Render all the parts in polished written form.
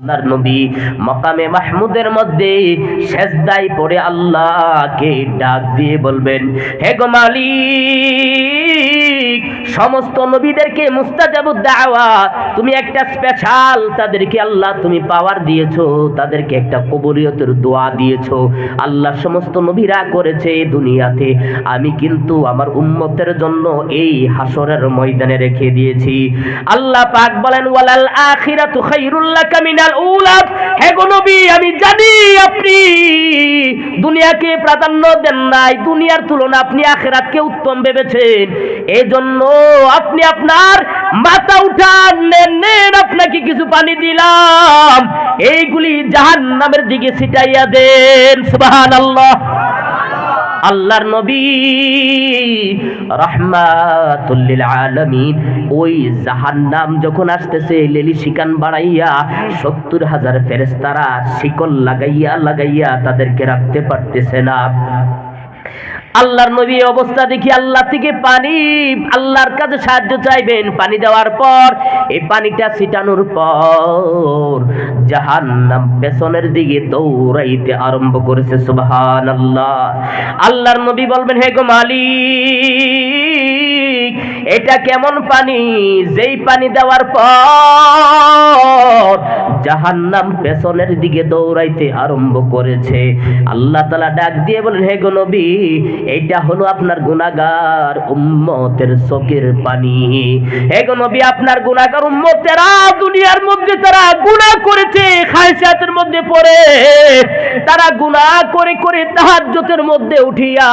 আল্লাহর নবী মাকামে মাহমুদের মধ্যে সেজদায় পড়ে আল্লাহকে ডাক দিয়ে বলবেন, হে গো মালিক, সমস্ত নবীদেরকে মুস্তাজাবুদ দাওয়া, তুমি একটা স্পেশাল তাদেরকে আল্লাহ তুমি পাওয়ার দিয়েছো, তাদেরকে একটা কবুলিয়তের দোয়া দিয়েছো। আল্লাহ সমস্ত নবীরা করেছে এই দুনিয়াতে, আমি কিন্তু আমার উম্মতের জন্য এই হাসরের ময়দানে রেখে দিয়েছি। আল্লাহ পাক বলেন, ওয়ালাল আখিরাতু খায়রুল লাকা মিনাল উলা। হে গো নবী, আমি জানি আপনি দুনিয়াকে প্রাধান্য দেন নাই, দুনিয়ার তুলনা আপনি আখিরাতকে উত্তম ভেবেছেন। এই জন্য আপনি আপনার মাথা উঠান, নেন আপনাকে কিছু পানি দিলাম, এইগুলি জাহান্নামের দিকে ছিটাইয়া দেন। সুবহানাল্লাহ। আল্লাহর নবী রাহমাতুল লিল আলামিন ওই জাহান্নাম যখন আসতেছে লেলি শিকান বাড়াইয়া ৭০,০০০ ফেরেশতারা শিকল লাগাইয়া তাদেরকে রাখতে পারতেছে না। আল্লাহর নবী অবস্থা দেখি আল্লাহ থেকে পানি, আল্লাহর কাছে সাহায্য চাইবেন। পানি দেওয়ার পর এই পানিটা ছিটানোর পর জাহান্নাম পেছনের দিকে দৌড়াইতে আরম্ভ করেছে। সুবহানাল্লাহ। আল্লাহর নবী বলবেন, হে গো মালিক, এটা কেমন পানি, যেই পানি দেওয়ার পর জাহান্নাম পেছনের দিকে দৌড়াইতে আরম্ভ করেছে। আল্লাহ তাআলা ডাক দিয়ে বলেন, হে গো নবী, এইটা হলো আপনার গুনাহগার উম্মতের চোখের পানি। হে গো নবী, আপনার গুনাহগার উম্মতেরা দুনিয়ার মধ্যে তারা গুনাহ করেছে, খায়সাতের মধ্যে পড়ে তারা গুনাহ করে করে তাহাজ্জুদের মধ্যে উঠিয়া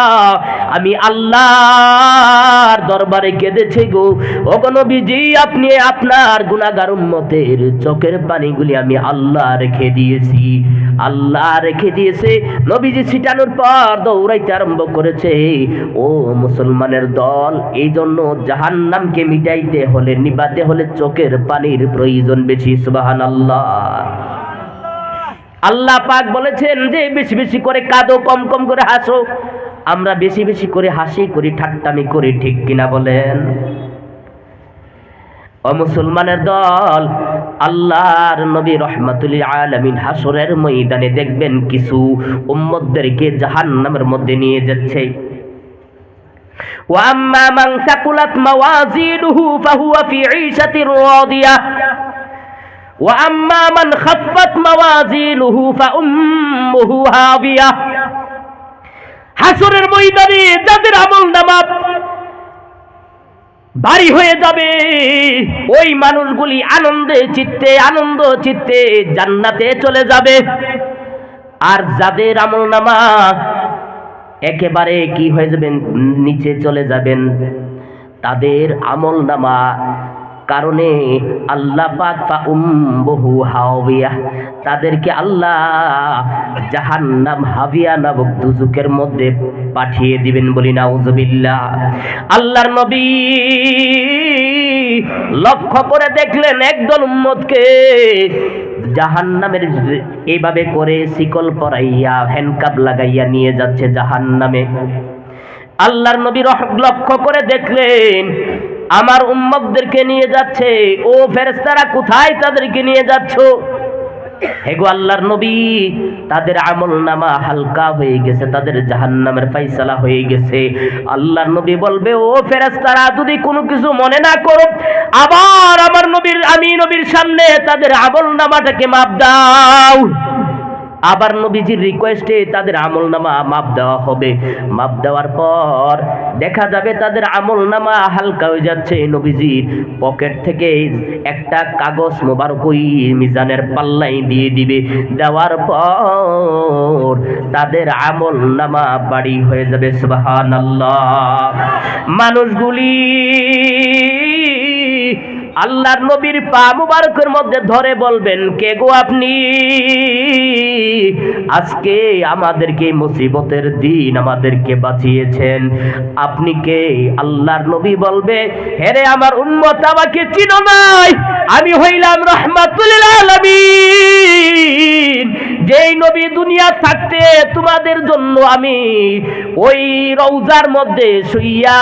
আমি আল্লাহর দরবারে কেঁদেছে গো। ও গো নবীজি, আপনি আপনার গুনাহগার উম্মতের চোখের পানিগুলি আমি আল্লাহ রেখে দিয়েছি। আল্লাহ রেখে দিয়েছে। নবীজি ছিটানোর পর দৌড়াইতে আরম্ভ করেছে। ও মুসলমানের দল, এই জন্য জাহান্নামকে মিটাইতে হলে, নিবাতে হলে চোখের পানির প্রয়োজন বেশি। সুবহানাল্লাহ। আল্লাহ পাক বলেছেন যে বেশি বেশি করে কাঁদো, কম কম করে হাসো। আমরা বেশি বেশি করে হাসি করি, ঠাট্টামি করি, ঠিক কিনা বলেন? ও মুসলমানের দল, আল্লাহর নবী রাহমাতুল লিল আলামিন হাসরের ময়দানে দেখবেন কিছু উম্মতদেরকে জাহান্নামের মধ্যে নিয়ে যাচ্ছে। ওয়া আম্মা মান সাকুলাত মাওয়াজিনুহু ফাহুয়া ফি ঈশাতির রাদিয়াহ ওয়া আম্মা মান খাফফাত মাওয়াজিনুহু ফাউম্মুহু হাবিয়াহ। হাসরের ময়দানে যাদের আমলনামা ভারী হয়ে যাবে, ওই মানুষগুলি আনন্দ চিত্তে জান্নাতে চলে যাবে। আর যাদের আমলনামা একেবারে কি হয়ে যাবেন, নিচে চলে যাবেন, তাদের আমলনামা কারণে আল্লাহ পাক ফাউম্মুহু হাবিয়া, তাদেরকে আল্লাহ জাহান্নাম হাবিয়া নামক দুজকের মধ্যে পাঠিয়ে দিবেন। বলি নাউজুবিল্লাহ। আল্লাহর নবী লক্ষ্য করে দেখলেন একদল উম্মতকে জাহান্নামের এইভাবে করে শিকল পরাইয়া হ্যান্ডকাপ লাগাইয়া নিয়ে যাচ্ছে জাহান্নামে। আল্লাহর নবী লক্ষ্য করে দেখলেন আমার উম্মতদেরকে নিয়ে যাচ্ছে। ও ফেরেশতারা, কোথায় তাদেরকে নিয়ে যাচ্ছ? হে গো আল্লাহর নবী, তাদের আমলনামা হালকা হয়ে গেছে, তাদের জাহান্নামের ফয়সালা হয়ে গেছে। আল্লাহর নবী বলবে, ও ফেরেশতারা, যদি কোনো কিছু মনে না করো, আবার আমার নবীর, আমি নবীর সামনে তাদের আমলনামাটাকে মাপ দাও। আবার নবীজির রিকোয়েস্টে তাদের আমলনামা মাপ দেওয়া হবে। মাপ দেওয়ার পর দেখা যাবে তাদের আমলনামা হালকা হয়ে যাচ্ছে। নবীজির পকেট থেকে একটা কাগজ মোবারক ওই মিজানের পাল্লাই দিয়ে দিবে। দেওয়ার পর তাদের আমলনামা বাড়ি হয়ে যাবে। সুবহানাল্লাহ। মানুষগুলি আল্লাহর নবীর পা মুবারকের মধ্যে ধরে বলবেন, কে গো আপনি? আজকে আমাদেরকে মুসিবতের দিন আমাদেরকে বাঁচিয়েছেন, আপনি কে? আল্লাহর নবী বলবে, হেরে আমার উম্মত, আমাকে চিনো নাই, আমি হইলাম রাহমাতুল লিল আলামিন। যেই নবী দুনিয়া থাকতে তোমাদের জন্য আমি ওই রওজার মধ্যে শুইয়া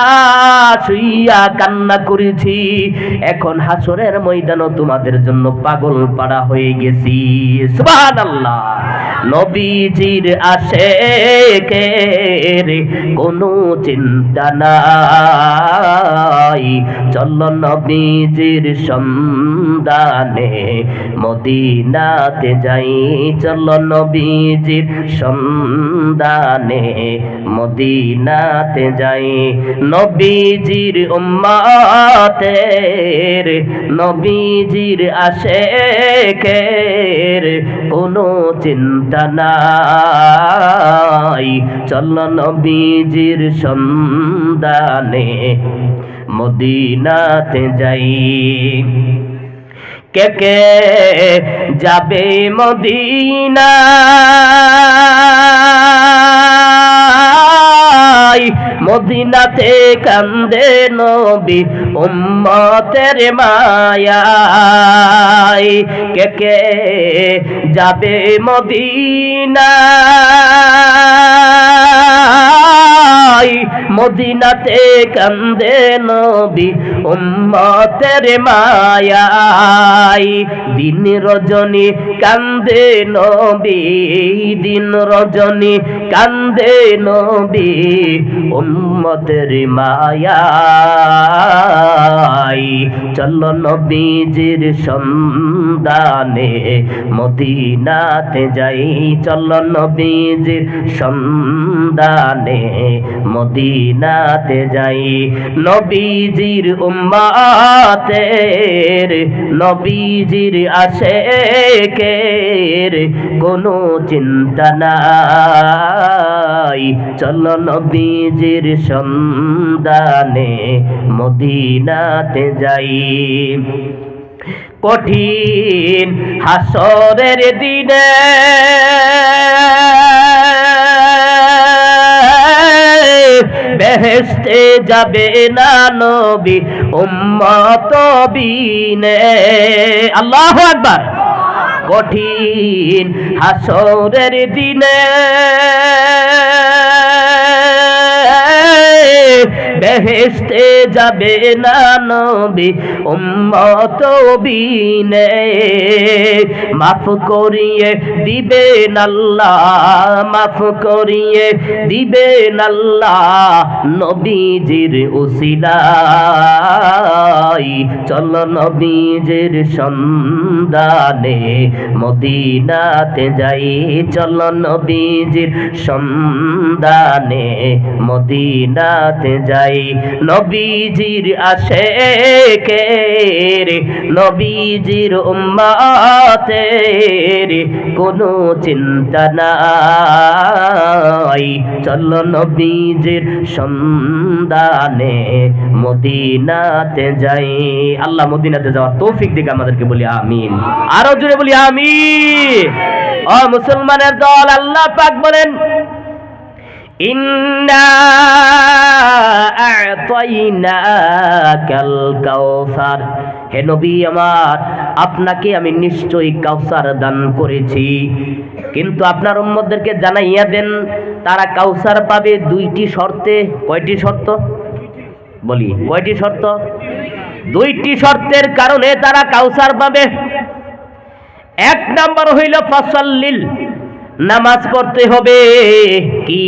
শুইয়া কান্না করেছি, এখন হাসরের ময়দানও তোমাদের জন্য পাগল পাড়া হয়ে গেছি। সুবহানাল্লাহ। নবীজির আশেকের কোনো চিন্তা নাই, চলো নবীজির সন্ধানে মদিনাতে যাই, চলো নবীজির সন্ধানে মদিনাতে যাই। নবীজির উম্মতের নবীজির আশেকের কোনো চিন্তা নাই, চলো নবীজির সন্ধানে মদিনাতে যাই। কে কে যাবে মদিনা, মদিনাতে কান্দে নবী উম্মতের মায়ায়। কে কে যাবে মদিনা, মদিনাতে কান্দে নবী উম্মতের মায়ায়। দিন রজনী কান্দে নবী, দিন রজনী কান্দে নবী উম্মতের মায়ায়। চলো নবীজির সন্ধানে মদিনাতে যাই, চলো নবীজির সন্ধানে মদিনাতে যাই। নবীজির উম্মতের নবীজির আশেকের কোনো চিন্তা নাই, চলো নবীজির সন্ধানে মদিনাতে যাই। কঠিন হাসরের দিনে বেহেশতে যাবে না নবী উম্মত বিনে। আল্লাহু আকবার। কঠিন হাসরের দিনে বেহেশতে যাবে না নবী উম্মত বিনে। মাফ করিয়ে দিবেন আল্লাহ, মাফ করিয়ে দিবেন আল্লাহ নবীজির উসিলায়। চলো নবীজির সন্ধানে মদিনাতে যাই, চলো নবীজির সন্ধানে মদিনাতে যাই। নবীজির আশেকের নবীজির উম্মতের কোনো চিন্তা নাই, চলো নবীজির সন্ধানে মদিনাতে যাই। আল্লাহ মদিনাতে যাওয়ার তৌফিক দিক আমাদেরকে, বলি আমিন। আরো জোরে বলি আমিন। ও মুসলমানের দল, আল্লাহ পাক বলেন ইন্না আ'তাইনাকাল কাউসার, হে নবী আমার আপনাকে আমি নিশ্চয়ই কাউসার দান করেছি। কিন্তু আপনার উম্মতদেরকে জানাইয়া দেন তারা কাউসার পাবে দুইটি শর্তে। কয়টি শর্ত বলি? কয়টি শর্ত? দুইটি শর্তের কারণে তারা কাউসার পাবে। এক নাম্বার হইল ফাসাল্লিল, নামাজ পড়তে হবে। কি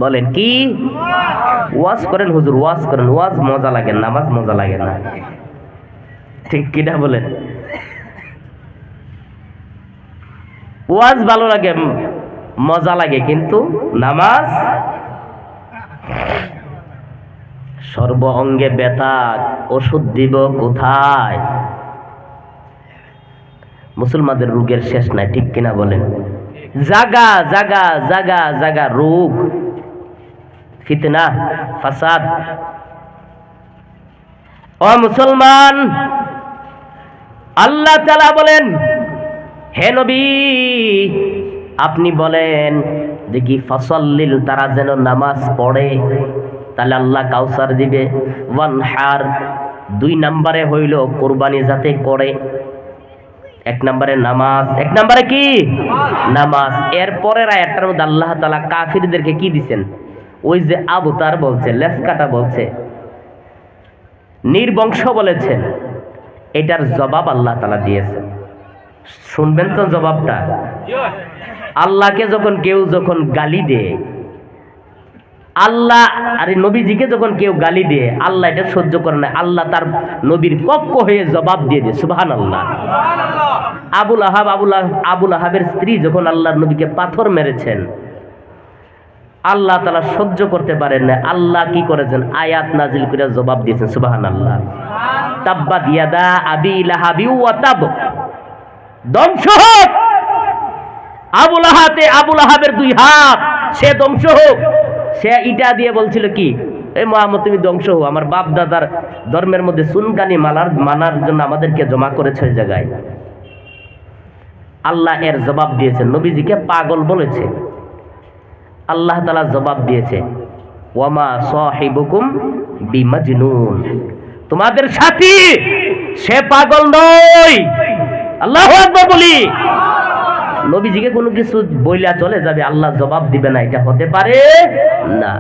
বলেন? কি ওয়াজ করেন হুজুর? ওয়াজ করেন। ওয়াজ মজা লাগে, নামাজ মজা লাগে না, ঠিক কিনা বলেন? ওয়াজ ভালো লাগে, মজা লাগে, কিন্তু নামাজ সর্ব অঙ্গে ব্যথা, ওষুধ দিব কোথায়? মুসলমানদের রোগের শেষ নাই, ঠিক কিনা বলেন? জাগা জাগা জাগা জাগা রোগ, ফিতনা, ফাসাদ। ও মুসলমান, আল্লাহ তাআলা বলেন হে নবী আপনি বলেন দেখি ফাসাল্লিল, তারা যেন নামাজ পড়ে, তাহলে আল্লাহ কাউসার দিবে। ওয়ানহার, দুই নম্বরে হইল কোরবানি যাতে করে। এক নম্বরে নামাজ, এক নম্বরে কি নামাজ। এরপরের আয়াতটার মধ্যে আল্লাহ তাআলা কাফিরদেরকে কি দিবেন? ওই যে আবতার বলছে, লেজ কাটা বলছে, নির্বংশ বলেছেন, এটার জবাব আল্লাহ তাআলা দিয়েছেন। শুনবেন তো জবাবটা? আল্লাহকে যখন গালি দেয়, আল্লাহ আরে নবীজিকে যখন কেউ গালি দেয়, আল্লাহ এটা সহ্য করে না, আল্লাহ তার নবীর পক্ষ হয়ে জবাব দিয়ে দেয়। সুবহানাল্লাহ। আবুল আহাবের স্ত্রী যখন আল্লাহর নবীকে পাথর মেরেছেন, আল্লাহ তাআলা সহ্য করতে পারেন না, আল্লাহ কি করেছেন? আয়াত নাজিল করে জবাব দিয়েছেন। সুবহানাল্লাহ। তাব্বাত ইয়াদা আবি লাহাবি ওয়া তাব, ধ্বংস হোক আবুল আহাবের দুই হাত, সে ধ্বংস হোক। সে ইটা দিয়ে বলছিল কি, এই মুহাম্মদ তুমি ধ্বংস হো, আমার বাপ দাদার ধর্মের মধ্যে চুনকানি মানার জন্য আমাদেরকে জমা করেছে ওই জায়গায়। আল্লাহ এর জবাব দিয়েছেন, নবীজিকে পাগল বলেছে, আল্লাহ তাআলা জবাব দিয়েছে, ওয়ামা সাহিবুকুম বিমাজনুন, তোমাদের সাথী সে পাগল নয়। আল্লাহু আকবার বলি। নবীজিকে কোনো কিছু বইলা চলে যাবে, আল্লাহ জবাব দিবে না, এটা হতে পারে না।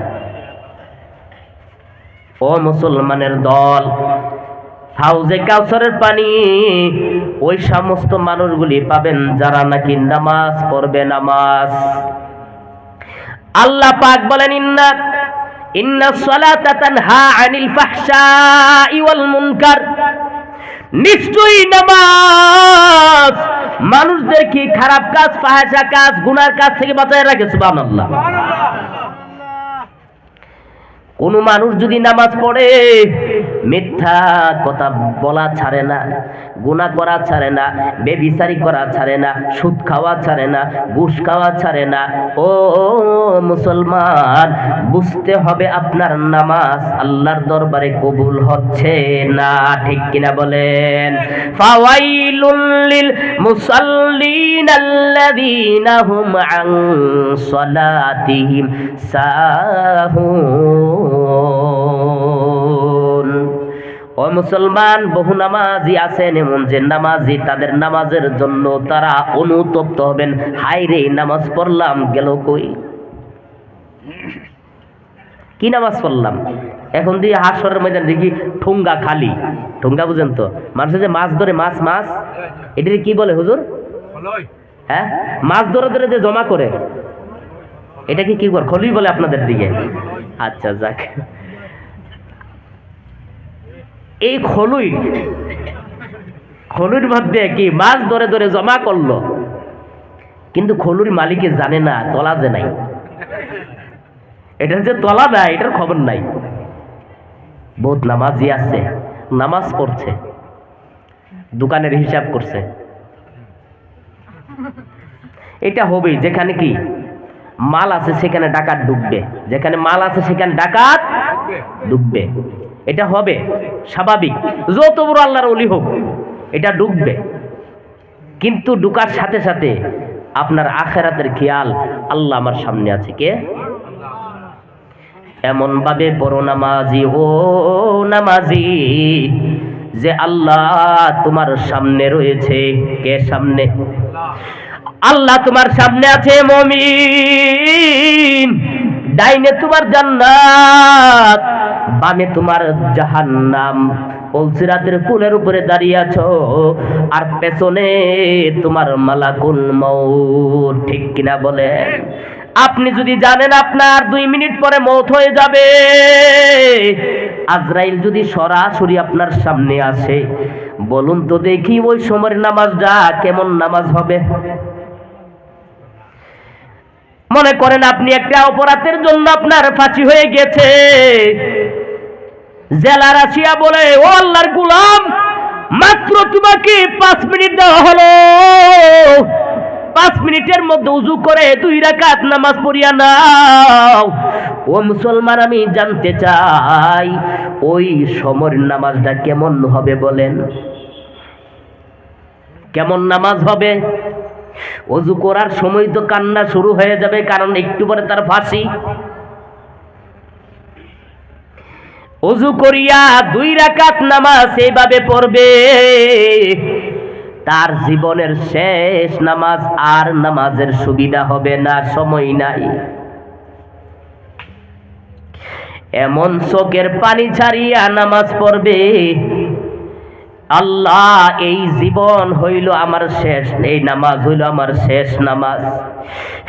ও মুসলমানের দল, হাউজে কাউসারের পানি ওই সমস্ত মানুষগুলি পাবেন যারা নাকি নামাজ পড়বে। নামাজ, আল্লাহ পাক বলেন, ইন্নাস সালাতা তানহা আনিল ফাহশাই ওয়াল মুনকার, নিশ্চয়ই নামাজ মানুষদেরকে খারাপ কাজ, ফাহিশা কাজ, গুনার কাজ থেকে বাঁচায় রাখে। সুবহানাল্লাহ। কোন মানুষ যদি নামাজ পড়ে, মিথ্যা কথা বলা ছাড়ে না, গুনাহ করা ছাড়ে না, বেবিচারি করা ছাড়ে না, সুদ খাওয়া ছাড়ে না, ঘুষ খাওয়া ছাড়ে না, ও মুসলমান বুঝতে হবে আপনার নামাজ আল্লাহর দরবারে কবুল হচ্ছে না। ঠিক কিনা বলেন? ফাওয়াইলুল লিল মুসাল্লিন আল্লাযীনা হুম আন সালাতিহিম সাহুন। ও মুসলমান, বহু নামাজি আছেন এমন যে নামাজি তাদের নামাজের জন্য তারা অনুতপ্ত হবেন, হায় রে নামাজ পড়লাম গেল কই, কি নামাজ পড়লাম। এখন দিয়ে হাসরের ময়দান দেখি ঠুঙ্গা খালি। ঠুঙ্গা বুঝেন তো? মানুষের যে মাছ ধরে, মাছ এটাকে কি বলে হুজুর? হ্যাঁ, মাছ ধরে ধরে যে জমা করে, এটাকে কি করে? খলুই বলে আপনাদের দিকে? আচ্ছা যাক, এই খলুর মধ্যে কি মাছ ধরে ধরে জমা করলো, কিন্তু খলুর মালিকে জানে না তলা যে নাই, এটার যে তলা নাই এটার খবর নাই। বহুত নামাজি আছে, নামাজ পড়ছে, দোকানের হিসাব করছে, এটা হবেই। যেখানে কি মাল আছে সেখানে ডাকাত ঢুকবে, যেখানে মাল আছে সেখানে ডাকাত ঢুকবে, এটা হবে স্বাভাবিক। যত বড় আল্লাহর ওলি হোক এটা ঢুকবে, কিন্তু ঢুকার সাথে সাথে আপনার আখিরাতের খেয়াল, আল্লাহ আমার সামনে আছে। কে? এমন ভাবে বড় নামাজি, ও নামাজি, যে আল্লাহ তোমার সামনে রয়েছে। কে সামনে? আল্লাহ তোমার সামনে আছে। মুমিন, ডাইনে তোমার জান্নাত, বামে তোমার জাহান্নাম। পুলসিরাতের পুলের উপরে দাঁড়িয়ে আছো, আর পেছনে তোমার মালাকুল মউত। ঠিক কিনা বলেন? আপনি যদি জানেন আপনার 2 মিনিট পরে মওত হয়ে যাবে, আজরাইল যদি সরাসরি আপনার সামনে আসে, বলুন তো দেখি ওই সময়ের নামাজটা কেমন নামাজ হবে? মনে করেন আপনি একটা অপরাধের জন্য আপনার ফাঁসি হয়ে গেছে, জেলার আসিয়া বলে, ও আল্লাহর গোলাম, মাত্র তোমাকে 5 মিনিট দেওয়া হলো, 5 মিনিটের মধ্যে ওযু করে 2 রাকাত নামাজ পড়িয়া নাও। ও মুসলমান, আমি জানতে চাই ওই সময়ের নামাজটা কেমন হবে বলেন? কেমন নামাজ হবে? ওযু করার সময় তো কান্না শুরু হয়ে যাবে, কারণ একটু পরে তার ফাঁসি। ওযু করিয়া 2 রাকাত নামাজ এইভাবে পড়বে, তার জীবনের শেষ নামাজ, আর নামাজের সুবিধা হবে না, সময় নাই। এমন চোখের পানি ছাড়িয়া নামাজ পড়বে, আল্লাহ এই জীবন হইল আমার শেষ, এই নামাজ হইল আমার শেষ নামাজ।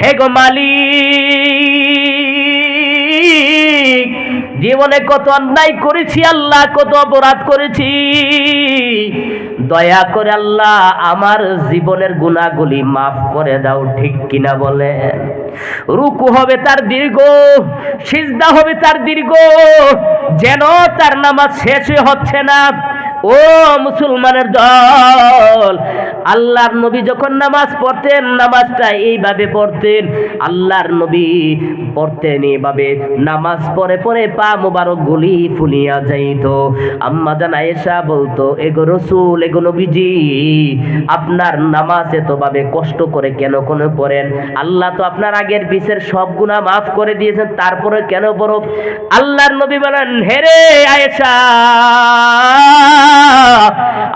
হে গো মালিক, জীবনে কত অন্যায় করেছি আল্লাহ, কত অপরাধ করেছি, দয়া করে আল্লাহ আমার জীবনের গুনাহগুলি মাফ করে দাও। ঠিক কিনা বলে? রুকু হবে তার দীর্ঘ, সিজদা হবে তার দীর্ঘ, যেন তার নামাজ শেষ হচ্ছে না। ও মুসলমানের দল, আল্লাহর নবী যখন নামাজ পড়তেন, নামাজটা এইভাবে পড়তেন। আল্লাহর নবী পড়তেন এইভাবে, নামাজ পড়ে পড়ে পা মোবারক গুলি ফুলিয়া যাইত। আম্মা জান আয়েশা বলতো, এগো রাসূল, এগো নবীজি, আপনার নামাজ এতভাবে কষ্ট করে কেন পড়েন? আল্লাহ তো আপনার আগের পিছের সব গুনাহ মাফ করে দিয়েছেন, তারপরে কেন পড়ো? আল্লাহর নবী বলেন, হে রে আয়েশা,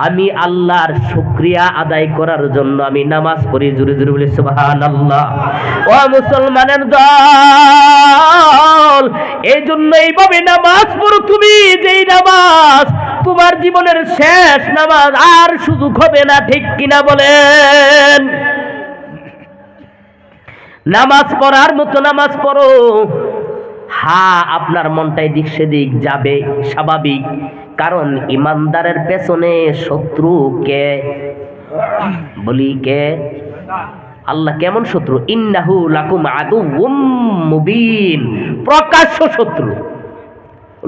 আমি আল্লাহর শুকরিয়া আদায় করার জন্য আমি নামাজ পড়ি। জোরে জোরে বলি সুবহানাল্লাহ। ও মুসলমানের দল, এই জন্য এইভাবে নামাজ পড়ো তুমি, যেই নামাজ তোমার জীবনের শেষ নামাজ, আর সুযোগ হবে না। ঠিক কিনা বলেন? নামাজ পড়ার মতো নামাজ পড়ো। হ্যাঁ, আপনার মনটা এদিক সেদিক যাবে, স্বাভাবিক, কারণ ইমানদারের পেছনে শত্রু কে? বলি কে? আল্লাহ। কেমন শত্রু? ইন্নাহু লাকুম আদুউম মুবিন, প্রকাশ্য শত্রু,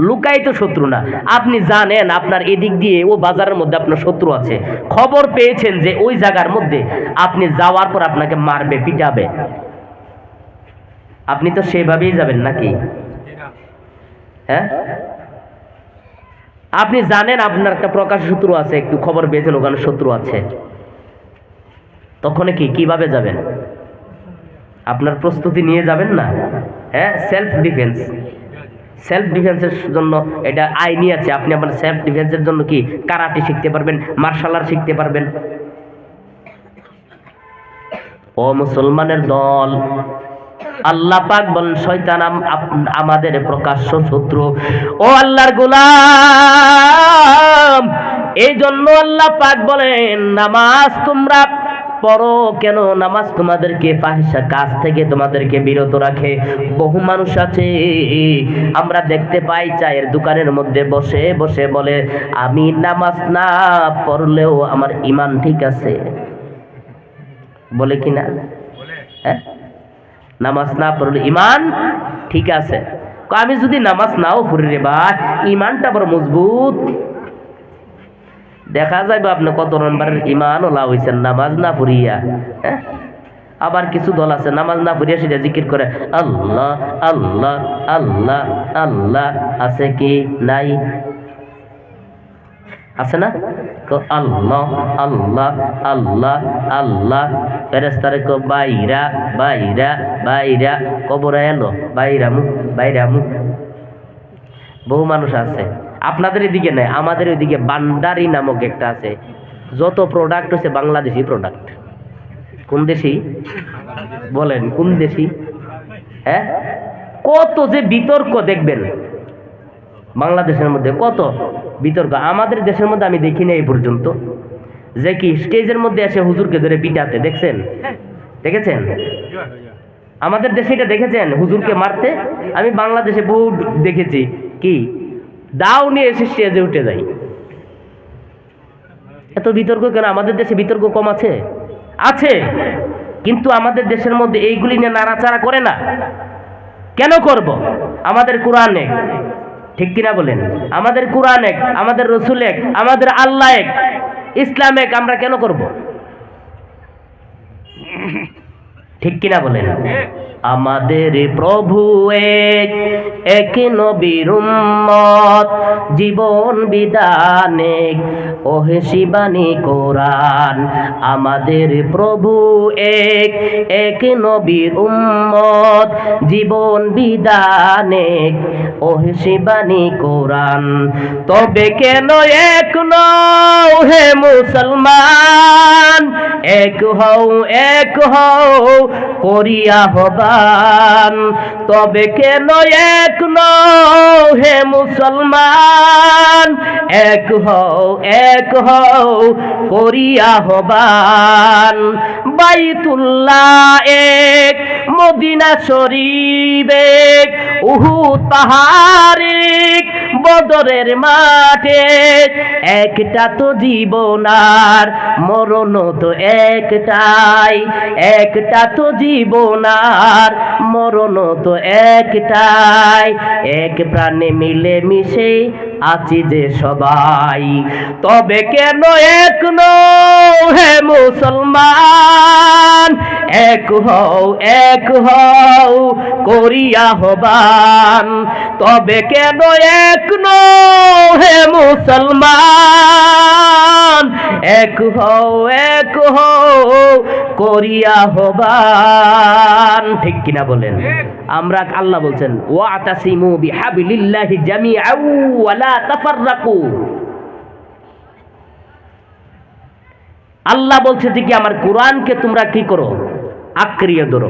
লুকায়িত শত্রু না। আপনি জানেন আপনার এদিক দিয়ে ও বাজারের মধ্যে আপনার শত্রু আছে, খবর পেয়েছেন যে ওই জায়গার মধ্যে আপনি যাওয়ার পর আপনাকে মারবে, পিটাবে, আপনি তো সেভাবেই যাবেন নাকি? হ্যাঁ, আপনি জানেন আপনার একটা প্রকাশ্য শত্রু আছে, একটু খবর পেয়েছেন ওখানে শত্রু আছে, তখন কিভাবে যাবেন? আপনার প্রস্তুতি নিয়ে যাবেন না? হ্যাঁ, সেলফ ডিফেন্স, সেলফ ডিফেন্সের জন্য এটা আইনি আছে। আপনি আপনার সেলফ ডিফেন্সের জন্য কি কারাটে শিখতে পারবেন, মার্শাল আর্ট শিখতে পারবেন। ও মুসলমানের দল, আল্লাহ পাক বলেন শয়তান আমাদের প্রকাশ্য শত্রু। ও আল্লাহর গোলাম, এই জন্য আল্লাহ পাক বলেন নামাজ তোমরা পড়ো কেন? নামাজ তোমাদেরকে ফাহিশা কাজ থেকে তোমাদেরকে বিরত রাখে। বহু মানুষ আছে আমরা দেখতে পাই চায়ের দোকানের মধ্যে বসে বসে বলে, আমি নামাজ না পড়লেও আমার ঈমান ঠিক আছে। বলে কিনা? হ্যাঁ, নামাজ না পড়লে ঈমান ঠিক আছে। আমি যদি নামাজ নাও পড়ি রে ভাই, ঈমানটা বড় মজবুত। দেখা যাবে আপনি কত নম্বরের ঈমান ওলা হইছেন নামাজ না পড়িয়া। হ্যাঁ, আবার কিছু দল আছে নামাজ না পড়িয়া সেটা জিকির করে, আল্লাহ আল্লাহ আল্লাহ আল্লাহ। আছে কি? নাই। আছে না? আল্লাহ আল্লাহ আল্লাহ আল্লাহ। ফেরেশতারে কো বাইরা বাইরা বাইরা, কবরে এলো বাইরামু বাইরামু। বহু মানুষ আছে, আপনাদের এদিকে নাই, আমাদের ওইদিকে বান্ডারি নামক একটা আছে। যত প্রোডাক্ট হচ্ছে বাংলাদেশি প্রোডাক্ট। কোন দেশি? বলেন কোন দেশি? হ্যাঁ, কত যে বিতর্ক দেখবেন বাংলাদেশের মধ্যে, কত বিতর্ক। আমাদের দেশের মধ্যে আমি দেখি না এই পর্যন্ত যে কি স্টেজের মধ্যে এসে হুজুরকে ধরে পিটাতে, দেখছেন? দেখেছেন? আমাদের দেশে এটা দেখেছেন হুজুরকে মারতে? আমি বাংলাদেশে বহু দেখেছি, কি দাও নিয়ে এসে স্টেজে উঠে যাই। এত বিতর্ক কেন? আমাদের দেশে বিতর্ক কম আছে? আছে, কিন্তু আমাদের দেশের মধ্যে এইগুলি নিয়ে নাড়াচাড়া করে না। কেন করব? আমাদের কোরআন এক, ঠিক কিনা বলেন? আমাদের কোরআন এক, আমাদের রসুল এক, আমাদের আল্লাহ এক, ইসলাম এক, আমরা কেন করব? ঠিক কিনা বলেন? আমাদের প্রভু এক, এক নবীর উম্মত, জীবন বিধানে ওহে শিবানী কোরআন। আমাদের প্রভু এক, এক নবীর উম্মত, জীবন বিধানে ওহে শিবানী কোরআন। তবে কেন এক নও হে মুসলমান, এক হও করিয়া হবান। তবে কেন এক নও হে মুসলমান, এক হও করিয়া হবান। বাইতুল্লাহ এক, মদিনা শরীফ এক, উহুদ পাহাড় এক, বদরের মাঠে একটা তো জীবন আর মরণ তো একটাই, একটা তো জীবন আর মরণ তো একটাই। এক প্রাণে মিলে মিশে আছি যে সবাই। তবে কেন এক নও হে মুসলমান, এক হও করিয়া হবান। তবে কেন এক নও হে মুসলমান, এক হও করিয়া হবান। ঠিক কিনা বলেন? আমরা আল্লাহ বলছেন ওয়াতাসিমু বিহাবিলিল্লাহি জামিআন ওয়া লা তাফাররাকু। আল্লাহ বলছে যে কি আমার কোরআনকে তোমরা কি করো? আঁকড়িয়ে ধরো।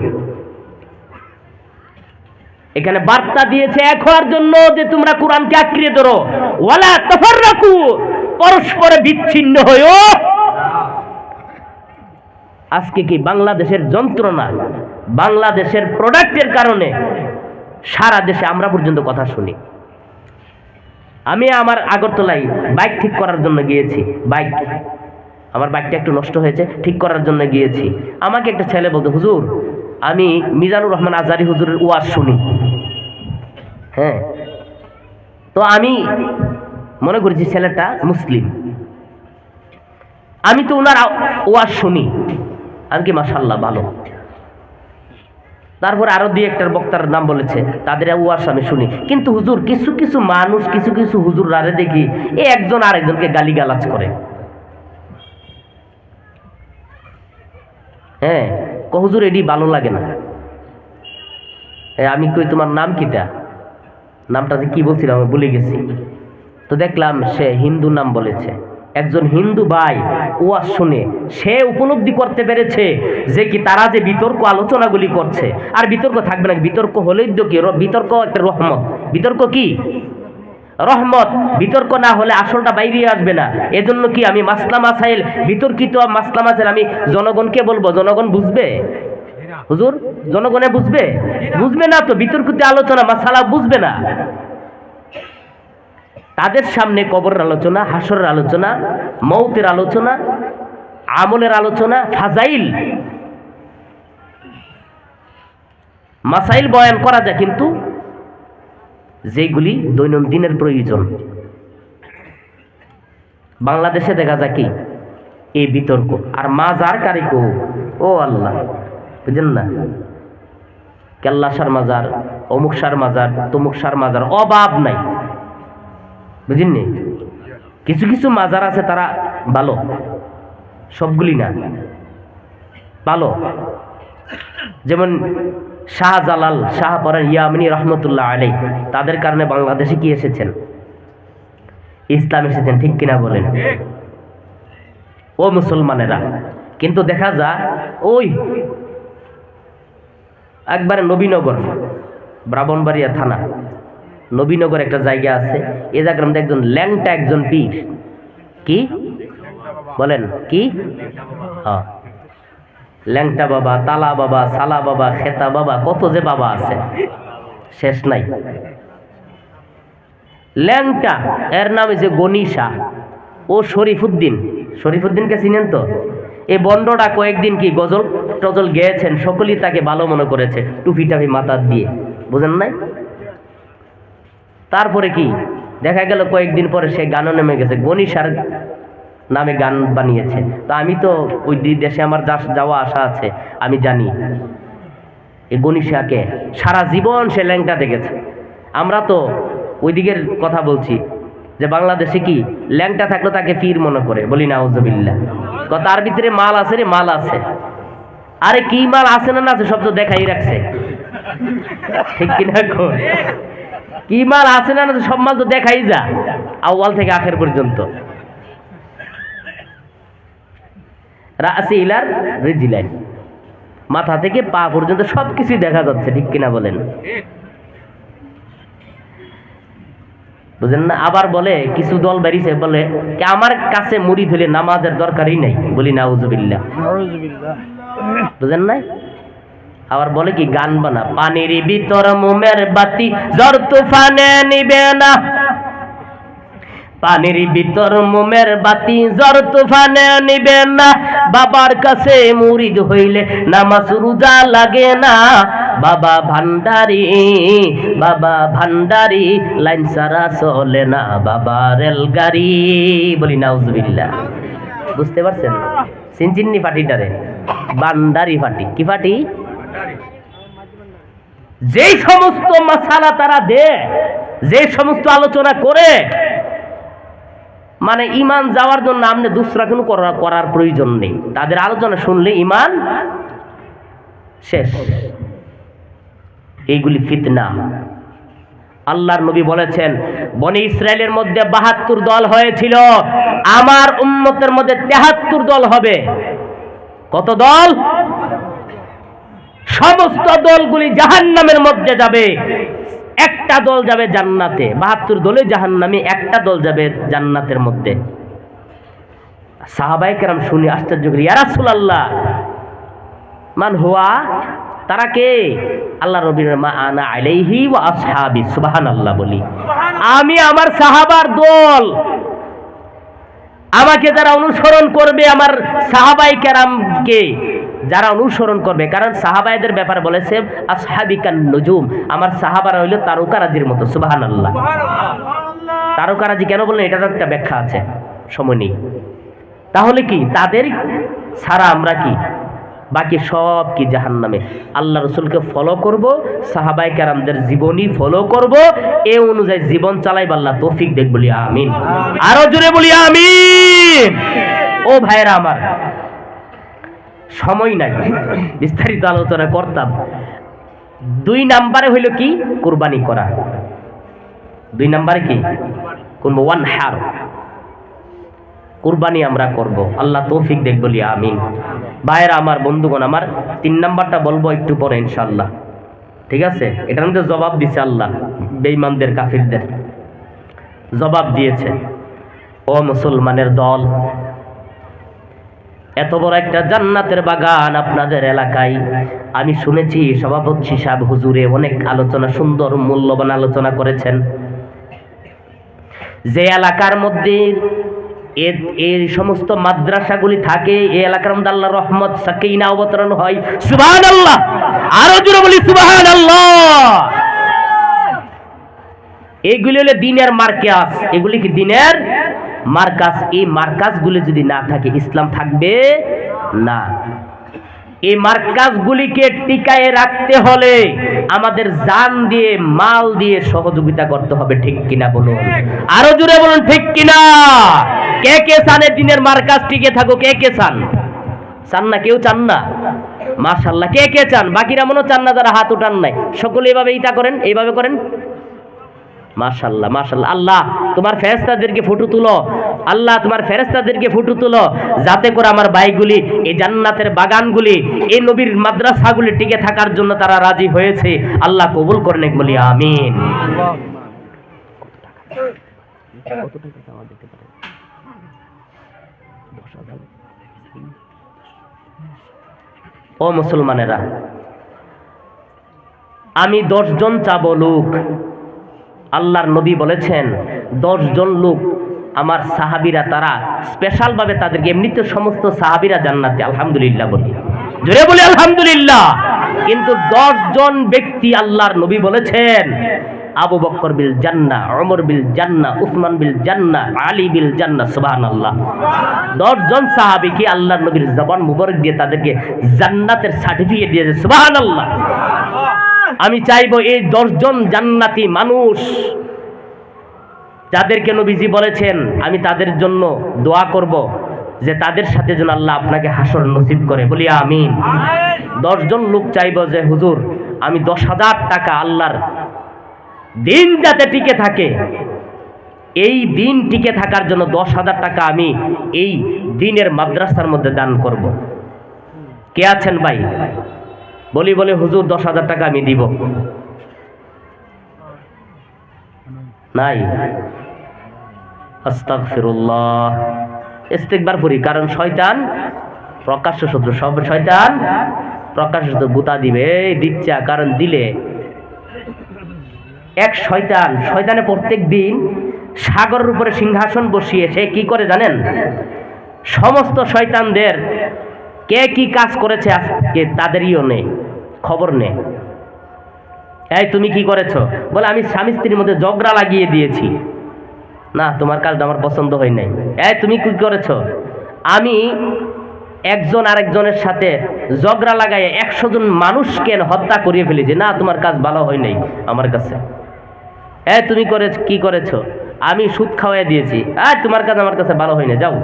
এখানে বার্তা দিয়েছে এক হওয়ার জন্য, যে তোমরা কোরআনকে আঁকড়িয়ে ধরো। ওয়ালা তাফাররাকু, পরস্পরে বিচ্ছিন্ন হয়ো। আজকে কি বাংলাদেশের যন্ত্রণা, বাংলাদেশের প্রোডাক্টের কারণে সারা দেশে আমরা পর্যন্ত কথা শুনি। আমি আমার আগরতলায় বাইক ঠিক করার জন্য গিয়েছি। আমার বাইকটা একটু নষ্ট হয়েছে, ঠিক করার জন্য গিয়েছি। আমাকে একটা ছেলে বলতো, হুজুর আমি মিজানুর রহমান আজহারি হুজুরের ওয়াজ শুনি। হ্যাঁ, তো আমি মনে করেছি ছেলেটা মুসলিম, আমি তো ওনার ওয়াজ শুনি। আমি কি মাশাআল্লাহ ভালো। তারপরে আরো দুই একটার বক্তার নাম বলেছে, তাদের ওয়াজ আমি শুনি। কিন্তু হুজুর কিছু কিছু মানুষ, কিছু কিছু হুজুর রারে দেখি এই একজন আরেকজনকে গালিগালাজ করে। হ্যাঁ, হুজুর এডি ভালো লাগে না। আমি কই তোমার নাম কিটা? নামটা যে কি বলছিলাম আমি ভুলে গেছি। তো দেখলাম সে হিন্দু নাম বলেছে। একজন হিন্দু ভাই ওয়াজ শুনে সে উপলব্ধি করতে পেরেছে যে কি তারা যে বিতর্ক আলোচনাগুলি করছে, আর বিতর্ক থাকবে না। বিতর্ক হলেই তো কি, বিতর্ক একটা রহমত। বিতর্ক কি? রহমত। বিতর্ক না হলে আসলটা বাইরে আসবে না। এজন্য কি আমি মাসলা মাসাইল, বিতর্কিত মাসলা মাসাইল আমি জনগণকে বলবো, জনগণ বুঝবে? হুজুর জনগণে বুঝবে? বুঝবে না তো। বিতর্কিত আলোচনা মাসালা বুঝবে না। তাদের সামনে কবরের আলোচনা, হাসরের আলোচনা, মৌতের আলোচনা, আমলের আলোচনা, ফাজাইল মাসাইল বয়ান করা যায়, কিন্তু যেগুলি দৈনন্দিনের প্রয়োজন। বাংলাদেশে দেখা যায় কি এই বিতর্ক। আর মাজার কারিকো, ও আল্লাহ, বুঝেন না? কেল্লাসার মাজার, অমুক সার মাজার, তমুক সার মাজার, অভাব নাই। বুঝেননি? কিছু কিছু মাজার আছে তারা ভালো, সবগুলি না ভালো। যেমন শাহজালাল শাহ পরেন ইয়ামিনী রহমতুল্লাহ আলাইহি, তাদের কারণে বাংলাদেশে কি এসেছেন? ইসলাম এসেছেন। ঠিক কিনা বলেন? ও মুসলমানেরা, কিন্তু দেখা যায় ওই একবারে নবীনগর, ব্রাহ্মণবাড়িয়া থানা, নবীনগর একটা জায়গা আছে। এ জায়গার মধ্যে একজন ল্যাংটা একজন পীর, কি বলেন কি? হ্যাঁ, ল্যাংটা বাবা, তালা বাবা, সালা বাবা, খেতা বাবা, কত যে বাবা আছে শেষ নাই। ল্যাংটা, এর নাম হচ্ছে গনি শাহ। ও শরীফুদ্দিনকে চিনেন তো? এই বন্ডটা কয়েকদিন কি গজল টজল গেয়েছেন, সকলেই তাকে ভালো মনে করেছে, টুপি টাপি মাথা দিয়ে, বুঝেন নাই? তারপরে কি দেখা গেল কয়েকদিন পরে সে গানও নেমে গেছে, গনি শাহ নামে গান বানিয়েছে। তো আমি তো ওই দেশে আমার যাওয়া আসা আছে, আমি জানি। এই গণিশাকে সারা জীবন সে ল্যাংটা দেখেছে। আমরা তো ওই দিকের কথা বলছি যে বাংলাদেশে কি ল্যাংটা থাকলে তাকে পীর মনে করে, বলি নাউজুবিল্লাহ। তার ভিতরে মাল আছে রে, মাল আছে। আরে কি মাল আছে না আছে সব তো দেখাই রাখছে, ঠিক কিনা? কি মাল আছে না সব মাল তো দেখাই যা, আউয়াল থেকে আখের পর্যন্ত। রাসি ইলার রিজিলাইন, মাথা থেকে পা পর্যন্ত সবকিছু দেখা যাচ্ছে, ঠিক কিনা বলেন? বুঝেন না? আবার বলে কিছু দল বেরিয়েছে, বলে আমার কাছে মুড়ি ধরে নামাজের দরকারই নাই, বলি নাউজুবিল্লাহ। বুঝেন নাই? আবার বলে কি গান বানা, পানির ভিতর মোমের বাতি ঝড় তুফানে নিবে না, পানির ভিতর মোমের বাতি ঝড় তুফানে নিবে না, বাবার কাছে মুরিদ হইলে নামাজ রোজা লাগে না, বাবা ভান্ডারি, বাবা ভান্ডারি, লাইন সারা চলে না বাবা রেলগাড়ি, বলি নাউজুবিল্লাহ। বুঝতে পারছেন? সিনচিন্নি পার্টিটারে ভান্ডারি পার্টি। কি পার্টি? যেই সমস্ত মাসালা তারা দেয়, যে সমস্ত আলোচনা করে, মানে ইমান যাওয়ার জন্য আপনি দুসরা কোনো করার প্রয়োজন নেই। তাদের আলোচনা শুনলে ইমান শেষ। এইগুলি ফিতনা। আল্লাহর নবী বলেছেন, বনি ইসরায়েলের মধ্যে ৭২ দল হয়েছিল, আমার উম্মতের মধ্যে ৭৩ দল হবে। কত দল? সমস্ত দলগুলি জাহান্নামের মধ্যে যাবে, একটা দল যাবে জান্নাতে। ৭২ দলে জাহান্নামে, একটা দল যাবে জান্নাতের মধ্যে। সাহাবায়ে কেরাম শুনে আশ্চর্য করি, ইয়া রাসূলুল্লাহ মান হুয়া, তারা কে? আল্লাহ নবীর মা আনা আলাইহি ওয়া আসহাবি, সুবহানাল্লাহ বলি। আমি আমার সাহাবার দল, আমাকে যারা অনুসরণ করবে, আমার সাহাবায়ে কেরামকে যারা অনুসরণ করবে, কারণ সাহাবায়েদের ব্যাপারে বলেছে আসহাবিকান নুজুম, আমার সাহাবারা হইল তারকারাজির মতো, সুবহানাল্লাহ। তারকারাজি কেন বললেন এটার একটা ব্যাখ্যা আছে, সময় নেই। তাহলে কি তাদের ছাড়া আমরা কি বাকি সব কি জাহান্নামে? আল্লাহ রাসূলকে ফলো করব, সাহাবায়ে কেরামদের জীবনী ফলো করব, এই অনুযায়ী জীবন চালাইব। আল্লাহ তৌফিক দেখ, বলি আমিন। আরো জোরে বলি আমিন। ও ভাইরা আমার, সময় নাই, বিস্তারিত আলোচনা করতাম। ২ নম্বরে হইল কি? কুরবানি করা। ২ নম্বরে কি? ওয়ান হার, কুরবানি আমরা করব। আল্লাহ তৌফিক দেখ, বলি আমিন। ভাইরা আমার, বন্ধুগণ আমার, ৩ নম্বরটা বলবো একটু পরে ইনশাআল্লাহ, ঠিক আছে? এটার মধ্যে জবাব দিছে আল্লাহ, বেঈমানদের, কাফিরদের জবাব দিয়েছে। ও মুসলমানের দল, এত বড় একটা জান্নাতের বাগান আপনাদের এলাকায়, আমি শুনেছি সভাপতি সাহেব হুজুরে অনেক আলোচনা, সুন্দর মূল্যবান আলোচনা করেছেন। যে এলাকার মধ্যে এই সমস্ত মাদ্রাসাগুলি থাকে, এই এলাকার মধ্যে আল্লাহর রহমত সাকিনা অবতরণ হয়, সুবহানাল্লাহ। আরো জোরে বলি সুবহানাল্লাহ। এইগুলি হলো দ্বীনের মার্কাজ, এগুলি কি দ্বীনের মার্কাজ। এই মার্কাজগুলি যদি না থাকে ইসলাম থাকবে না। এই মার্কাজগুলিকে টিকায়ে রাখতে হলে আমাদের জান দিয়ে, মাল দিয়ে সহযোগিতা করতে হবে, ঠিক কিনা বলুন? আরো জোরে বলুন, ঠিক কিনা? কে কে চান দ্বীনের মার্কাজ টিকে থাকো? কে কে চান? চান না? কেউ চান না? মাশাআল্লাহ। কে কে চান? বাকিরা মনে চান না, যারা হাত উঠান নাই। সকলে এইভাবে ইটা করেন, এইভাবে করেন। মাশাআল্লাহ, মাশাআল্লাহ। আল্লাহ তোমার ফেরেশতাদেরকে ফুটু তুলো, আল্লাহ তোমার ফেরেশতাদেরকে ফুটু তুলো, যাতে করে আমার ভাইগুলি এই জান্নাতের বাগানগুলি, এই নবীর মাদ্রাসাগুলি টিকে থাকার জন্য তারা রাজি হয়েছে। আল্লাহ কবুল করেন, বলি আমিন। ও মুসলমানেরা, আমি 10 জন চাবো লোক। আল্লাহর নবী বলেছেন 10 জন লোক আমার সাহাবীরা, তারা স্পেশাল ভাবে তাদেরকে, এমনিতে সমস্ত সাহাবীরা জান্নাতে, আলহামদুলিল্লাহ বলি, জোরে বলি আলহামদুলিল্লাহ। কিন্তু 10 জন ব্যক্তি আল্লাহর নবী বলেছেন আবু বকর বিল জান্নাহ, ওমর বিল জান্নাহ, উসমান বিল জান্নাহ, আলী বিল জান্নাহ। সুবহানাল্লাহ। 10 জন সাহাবীকে আল্লাহর নবীর জবান মুবারক দিয়ে তাদেরকে জান্নাতের সার্টিফিকেট দিয়েছে। সুবহানাল্লাহ। আমি চাইবো এই 10 জন জান্নাতি মানুষ যাদেরকে নবীজি বলেছেন, আমি তাদের জন্য দোয়া করব যে তাদের সাথে যেন আল্লাহ আপনাকে হাসর নসিব করে। বলি আমিন। 10 জন লোক চাইবো যে হুজুর আমি 10,000 টাকা আল্লাহর দিন যাতে টিকে থাকে, এই দিন টিকে থাকার জন্য 10,000 টাকা আমি এই দিনের মাদ্রাসার মধ্যে দান করব। কে আছেন ভাই? বলি বলে হুজুর 10,000 টাকা আমি দিব। নাই? আস্তাগফিরুল্লাহ। ইস্তিগফার করি, কারণ শয়তান প্রকাশ্য শত্রু। সব শয়তান প্রকাশ্য শত্রু, গুতা দিবে এই দিচ্ছা। কারণ দিলে এক শয়তানে প্রত্যেক দিন সাগরের উপরে সিংহাসন বসিয়ে সে কি করে জানেন? সমস্ত শয়তানদের কে কি কাজ করেছে আজকে তাদেরইও নেই, খবর নেই। এই তুমি কি করেছো? বলে আমি স্বামী স্ত্রীর মধ্যে ঝগড়া লাগিয়ে দিয়েছি। না, তোমার কাজটা আমার পছন্দ হয় নাই। এই তুমি কি করেছো? আমি একজন আরেকজনের সাথে ঝগড়া লাগাই 100 জন মানুষকে হত্যা করিয়ে ফেলেছি। না, তোমার কাজ ভালো হয় নাই আমার কাছে। এই তুমি কি করেছো? আমি সুদ খাওয়াই দিয়েছি। তোমার কাজ আমার কাছে ভালো হয় না, যাও।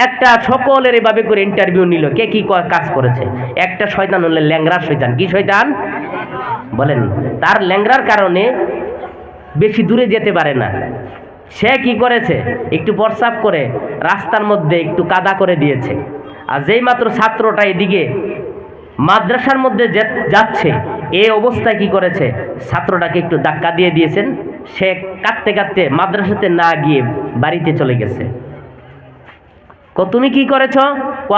একটা সকলের এভাবে করে ইন্টারভিউ নিল, কে কি কাজ করেছে। একটা শয়তান হলে ল্যাংড়া শয়তান। কি শয়তান বলেন? তার ল্যাংড়ার কারণে বেশি দূরে যেতে পারে না। সে কি করেছে? একটু প্রস্রাব করে রাস্তার মধ্যে একটু কাদা করে দিয়েছে। আর যেই মাত্র ছাত্রটা এদিকে মাদ্রাসার মধ্যে যাচ্ছে, এই অবস্থায় কি করেছে? ছাত্রটাকে একটু ধাক্কা দিয়ে দিয়েছেন। সে কাঁদতে কাঁদতে মাদ্রাসাতে না গিয়ে বাড়িতে চলে গেছে। তুমি কি করেছ?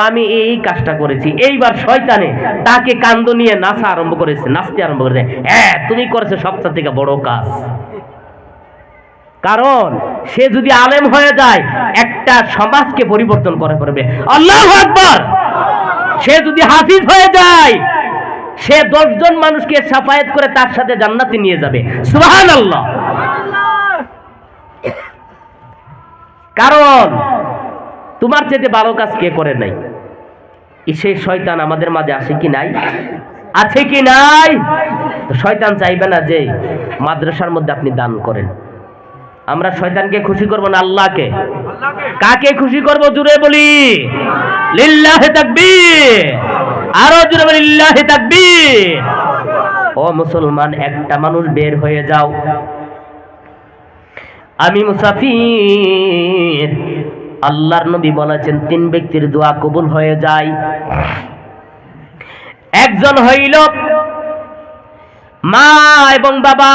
আমি এই কাজটা করেছি। এইবার শয়তানে তাকে কান্দ নিয়ে নাচতে আরম্ভ করেছে। হ্যাঁ, তুমি করেছো সবচেয়ে থেকে বড় কাজ। কারণ সে যদি আলেম হয়ে যায় একটা সমাজকে পরিবর্তন করে ফেলবে। আল্লাহু আকবার। সে যদি হাফিজ হয়ে যায় সে 10 জন মানুষকে শাফায়াত করে তার সাথে জান্নাতে নিয়ে যাবে। সুবহানাল্লাহ। কারণ তোমার চেয়ে ভালো কাজ কে করে নাই? সেই শয়তান আমাদের মাঝে আসে কি নাই? আছে কি নাই? তো শয়তান চাইবে না যে মাদ্রাসার মধ্যে আপনি দান করেন। আমরা শয়তানকে খুশি করব না আল্লাহকে? কাকে খুশি করব? জুড়ে বলি লিল্লাহি তাকবীর। আরো জুড়ে বলি লিল্লাহি তাকবীর। ও মুসলমান, একটা মানুষ বের হয়ে যাও। আমি মুসাফির। আল্লাহর নবী বলেছেন 3 ব্যক্তির দোয়া কবুল হয়ে যায়। একজন হইল মা এবং বাবা,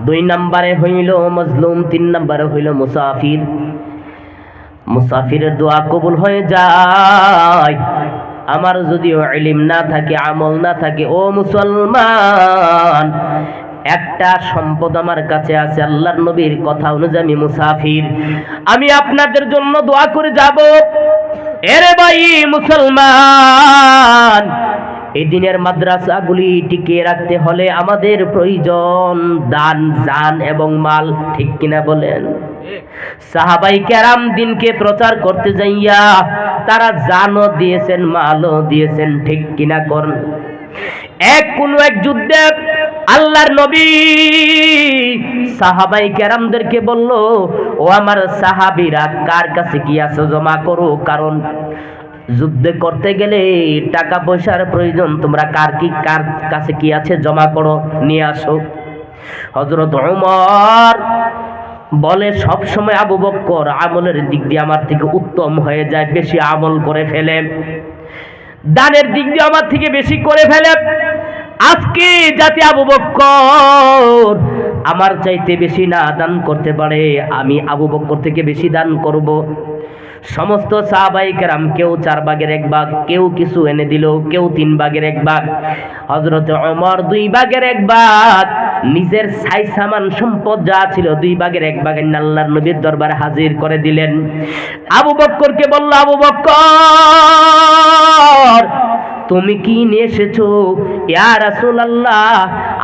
2 নম্বরে হইল মজলুম, 3 নম্বরে হইল মুসাফির। মুসাফিরের দোয়া কবুল হয়ে যায়। আমার যদিও ইলম না থাকে, আমল না থাকে, ও মুসলমান, একটা সম্পদ আমার কাছে আছে। আল্লাহর নবীর কথা অনুযায়ী আমি মুসাফির। আমি আপনাদের জন্য দোয়া করে যাব। এরে ভাই মুসলমান, এই দিনের মাদ্রাসাগুলি টিকিয়ে রাখতে হলে আমাদের প্রয়োজন দান, জান এবং মাল। ঠিক কিনা বলেন? সাহাবাই কেরাম দিনকে প্রচার করতে যাইয়া তারা জানও দিয়েছেন, মালও দিয়েছেন। ঠিক কিনা করেন? কোন এক যুদ্ধে আল্লাহর নবী সাহাবাই কেরামদেরকে বলল, ও আমার সাহাবীরা, কার কাছে কি আছে জমা করো, কারণ যুদ্ধ করতে গেলে টাকা পয়সার প্রয়োজন। তোমরা কার কাছে কি আছে জমা করো, নিয়ে আসো। হযরত ওমর বলে, সব সময় আবু বকর আমলের দিক দিয়ে আমার থেকে উত্তম হয়ে যায়, বেশি আমল করে ফেলে, দানের দিক দিয়ে আমার থেকে বেশি করে ফেলে। আজকে যাতে আবু বকর আমার চাইতে বেশি না দান করতে পারে, আমি আবু বকর থেকে বেশি দান করব। সমস্ত সাহাবায়ে কেরাম কেউ 4 ভাগের 1 ভাগ, কেউ কিছু এনে দিল, কেউ 3 ভাগের 1 ভাগ। হযরত ওমর 2 ভাগের 1 ভাগ, নিজের ছাই সামান সম্পদ যা ছিল 2 ভাগের 1 ভাগ আল্লাহর নবীর দরবারে হাজির করে দিলেন। আবু বকরকে বলল, আবু বকর তুমি কি নিয়ে এসেছো? ইয়া রাসূলুল্লাহ,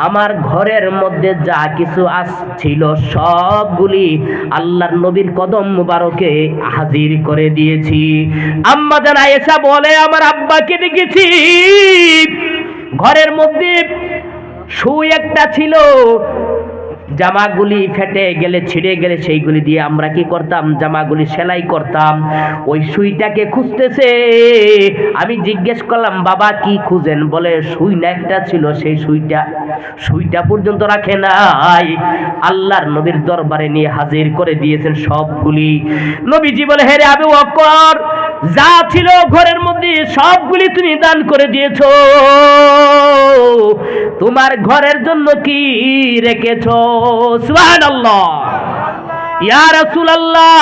আমার ঘরের মধ্যে যা কিছু ছিল সবগুলি আল্লাহর নবীর কদম মুবারকে হাজির করে দিয়েছি। আম্মা জান আয়েশা বলে, আমার আব্বাকে দেখেছি ঘরের মধ্যে সুই একটা ছিল, জামাগুলি ফেটে গেলে ছিঁড়ে গেলে সেইগুলি দিয়ে আমরা কি করতাম, জামাগুলি সেলাই করতাম। ওই সুইটাকে খুঁজতেছে। আমি জিজ্ঞেস করলাম, বাবা কি খুঁজেন? বলে সুই না একটা ছিল, সেই সুইটা পর্যন্ত রাখে নাই, আল্লাহর নবীর দরবারে নিয়ে হাজির করে দিয়েছেন সবগুলি। নবীজি বলে, হে রে আবু বকর, যা ছিল ঘরের মধ্যে সবগুলি তুমি দান করে দিয়েছো, তোমার ঘরের জন্য কি রেখেছো? সুবহানাল্লাহ। ইয়া রাসূলুল্লাহ,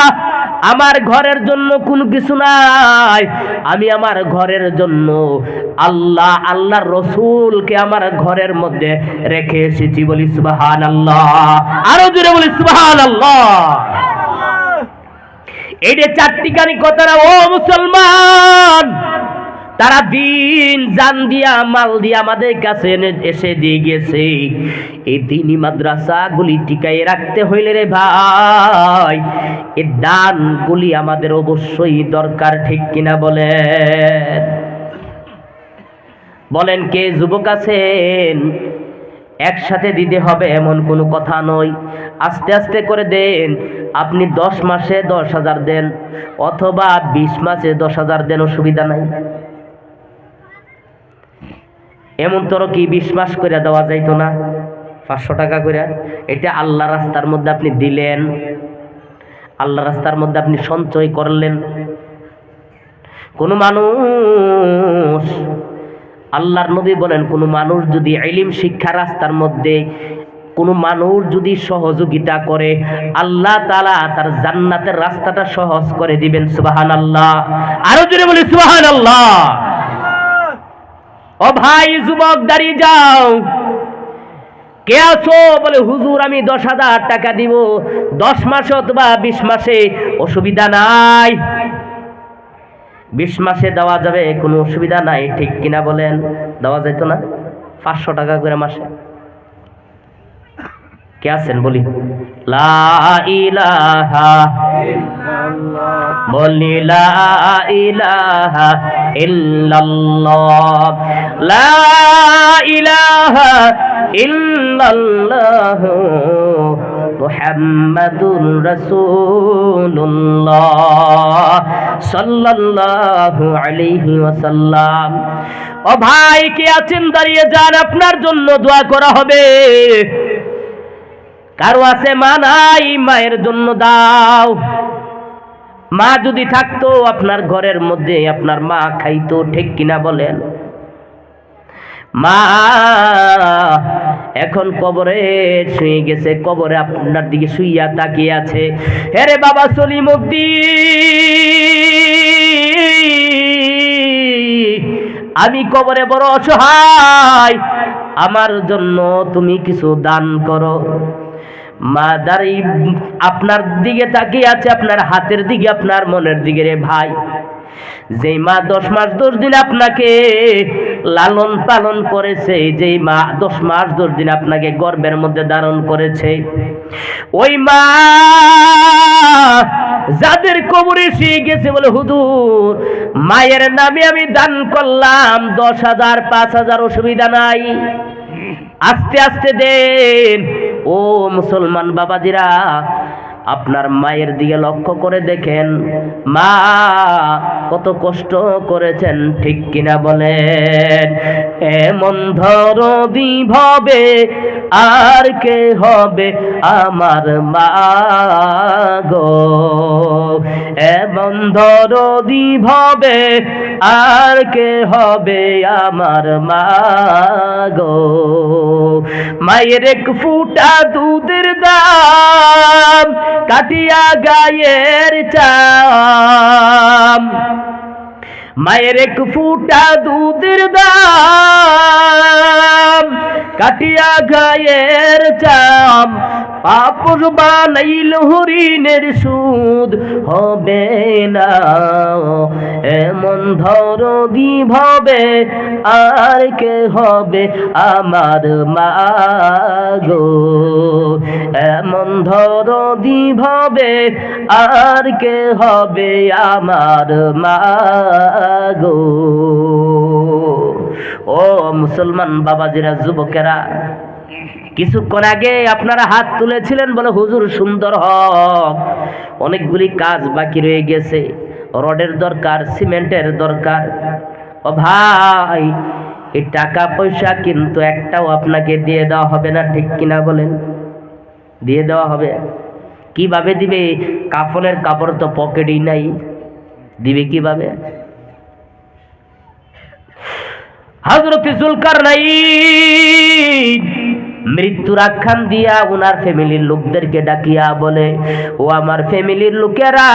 আমার ঘরের জন্য কোনো কিছু নাই, আমি আমার ঘরের জন্য আল্লাহর রসুলকে আমার ঘরের মধ্যে রেখে এসেছি। বলি সুবহানাল্লাহ, আরো জোরে বলি সুবহানাল্লাহ। এই যে চারটিখানি কথাটা ও মুসলমান, তারা দিন জান দিয়া মাল দিয়া আমাদের কাছে এসে দিয়ে গেছে। এই দিনী মাদ্রাসাগুলি টিকায় রাখতে হইলে রে ভাই, এই দানগুলি আমাদের অবশ্যই দরকার, ঠিক কিনা বলেন? বলেন কে যুবক আছেন? একসাথে দিতে হবে এমন কোনো কথা নয়, আস্তে আস্তে করে দেন। আপনি 10 মাসে 10,000 দেন অথবা 20 মাসে 10,000 দেন, অসুবিধা নাই। এমন তোর কি 20 মাস করে দেওয়া যাইতো না? 500 টাকা করে। এটা আল্লাহ রাস্তার মধ্যে আপনি দিলেন, আল্লাহ রাস্তার মধ্যে আপনি সঞ্চয় করলেন। কোন মানুষ, আল্লাহর নবী বলেন, কোন মানুষ যদি ইলম শিক্ষা রাস্তার মধ্যে কোন মানুষ যদি সহযোগিতা করে, আল্লাহ তাআলা তার জান্নাতের রাস্তাটা সহজ করে দিবেন। সুবহানাল্লাহ, আরো জোরে বলি সুবহানাল্লাহ। ও ভাই যুবক, দাঁড়িয়ে যাও। কে আছো? বলে হুজুর আমি 10,000 টাকা দিব, 10 মাসে অথবা 20 মাসে, অসুবিধা নাই। 20 মাসে দেওয়া যাবে, কোনো অসুবিধা নাই, ঠিক কিনা বলেন? দেওয়া যাইতো না? 500 টাকা করে মাসে। কে আছেন? বলি লা ইলাহা ইল্লাল্লাহ, বলি লা ইলাহা ইল্লাল্লাহ, লা ইলাহা ইল্লাল্লাহ মুহাম্মাদুর রাসূলুল্লাহ সাল্লাল্লাহু আলাইহি ওয়াসাল্লাম। ও ভাই কে আছেন? দাঁড়িয়ে যান, আপনার জন্য দোয়া করা হবে। কারো আছে মা নাই, মায়ের জন্য দাও। মা যদি থাকতো আপনার ঘরের মধ্যে, আপনার মা খাইতো, ঠিক কিনা বলেন? মা এখন কবরে শুয়ে গেছে, কবরে আপনার দিকে শুইয়া তাকিয়ে আছে। হেরে বাবা সলিমুদ্দিন, আমি কবরে বড় অসহায়, আমার জন্য তুমি কিছু দান করো। মা দাঁড়িয়ে আপনার দিকে তাকিয়ে আছে, আপনার হাতের দিকে, আপনার মনের দিকে। রে ভাই, যেই মা 10 মাস 10 দিন আপনাকে লালন পালন করেছে, যেই মা 10 মাস 10 দিন আপনাকে গর্ভের মধ্যে ধারণ করেছে, ওই মা যাদের কবরে শুয়ে গেছে, বলে হুজুর মায়ের নামে আমি দান করলাম 10,000 5,000, অসুবিধা নাই, আস্তে আস্তে দেন। ও মুসলমান বাবাজিরা, আপনার মায়ের দিকে লক্ষ্য করে দেখেন, মা কত কষ্ট করেছেন, ঠিক কিনা বলেন? এমন দরদি ভবে আর কে হবে আমার মা গো, এমন দরদি ভবে আর কে হবে আমার মা গো। মায়ের এক ফুটা দুধের দাম কাটিয়া গায়ের চাম, মায়ের এক ফুটা দুধের দাম কাটিয়া গায়ের চাম পাপড় বানাইল হরিণের সুদ হবে না এমন দরদি ভাবে আর কে হবে আমার মা গো এমন দরদি ভাবে আর কে হবে আমার মা গো। ও মুসলমান বাবাজিরা, যুবকেরা, কিছুক্ষণ আগে আপনারা হাত তুলেছিলেন বলে হুজুর সুন্দর হক, অনেকগুলি কাজ বাকি রয়ে গেছে, রডের দরকার, সিমেন্টের দরকার। ও ভাই, এই টাকা পয়সা কিন্তু একটাও আপনাকে দিয়ে দেওয়া হবে না, ঠিক কিনা বলেন? দিয়ে দেওয়া হবে। কিভাবে দিবে? কাফনের কাপড় তো পকেটেই নাই, দিবে কিভাবে? হযরত যুলকারনাইন মৃত্যুর আখ্যান দিয়া ওনার ফ্যামিলির লোকদেরকে ডাকিয়া বলে, ও আমার ফ্যামিলির লোকেরা,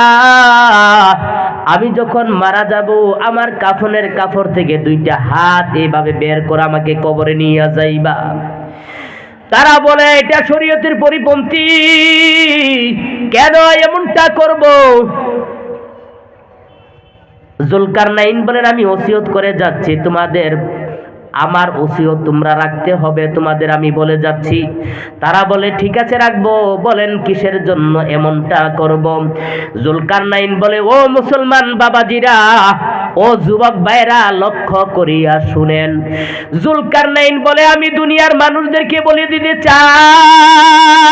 আমি যখন মারা যাব আমার কাফনের কাপড় থেকে দুইটা হাত এইভাবে বের করে আমাকে কবরে নিয়ে যাইবা। তারা বলে এটা শরীয়তের পরিপন্থী, কেন এমনটা করব? যুলকারনাইন বলেন, আমি ওসিয়ত করে যাচ্ছি, তোমাদের আমার ওসিয়ত তোমরা রাখতে হবে, তোমাদের আমি বলে যাচ্ছি। তারা বলে ঠিক আছে রাখবো। বলেন কিসের জন্য এমনটা করব? যুলকারনাইন বলে, ও মুসলমান বাবাজিরা, ও যুবক ভাইরা, লক্ষ্য করিয়া শুনেন। যুলকারনাইন বলে, আমি দুনিয়ার মানুষদেরকে বলে দিতে চাই,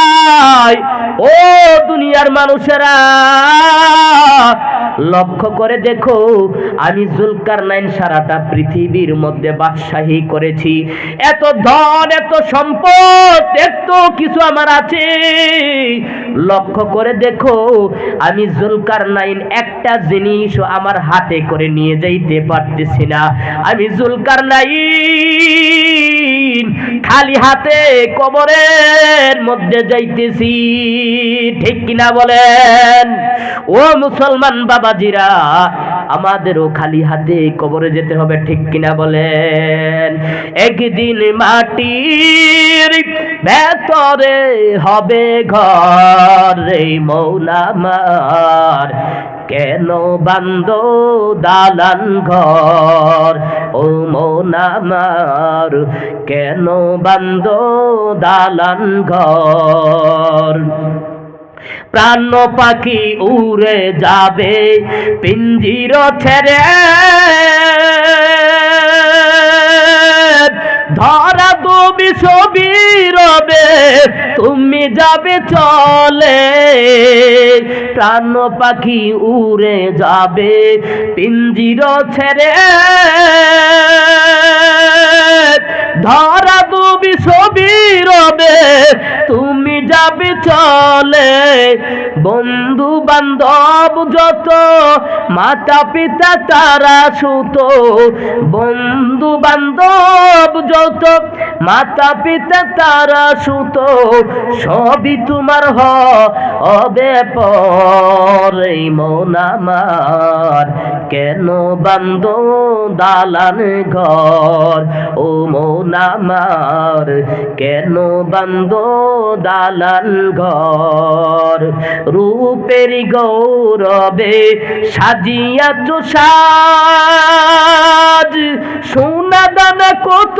ও দুনিয়ার মানুষেরা, লক্ষ্য করে দেখো, আমি যুলকারনাইন সারাটা পৃথিবীর মধ্যে বাদশাহী করেছি, এত ধন, এত সম্পদ, এত কিছু আমার আছে। লক্ষ্য করে দেখো, আমি যুলকারনাইন একটা জিনিস আমার হাতে করে নিয়ে যাইতে পারতেছি না। আমি যুলকারনাইন খালি হাতে কবরের মধ্যে যাইতেছি, ঠিক কিনা বলেন? ও মুসলমান বাবাজিরা, আমাদেরও খালি হাতে কবরে যেতে হবে, ঠিক কিনা বলেন? একদিন মাটির ভেতরে হবে ঘর, এই মন আমার কেন বান্দ দালান ঘর, ও মন আমার কেন বান্দ দালান ঘর। প্রাণ পাখি উড়ে যাবে পিঞ্জির ছেড়ে, ধরা দুবি ছবি রবে তুমি যাবে চলে। প্রাণ পাখি উড়ে যাবে পিঞ্জির ছেড়ে, ধরা দুবি ছবি রবে তুমি যাবে চলে। বন্ধু বান্ধব যত মাতা পিতা তারা সুত, বন্ধু বান্ধব যত মাতা পিতা তারা সুত, সবই তোমার হবে পরে। মন আমার কেন বান্দ দালান ঘর, ও মন আমার কেন বান্দ দালান ঘর। রূপের গৌরবে সাজিয়া তো সাজ, সোনা দানা কত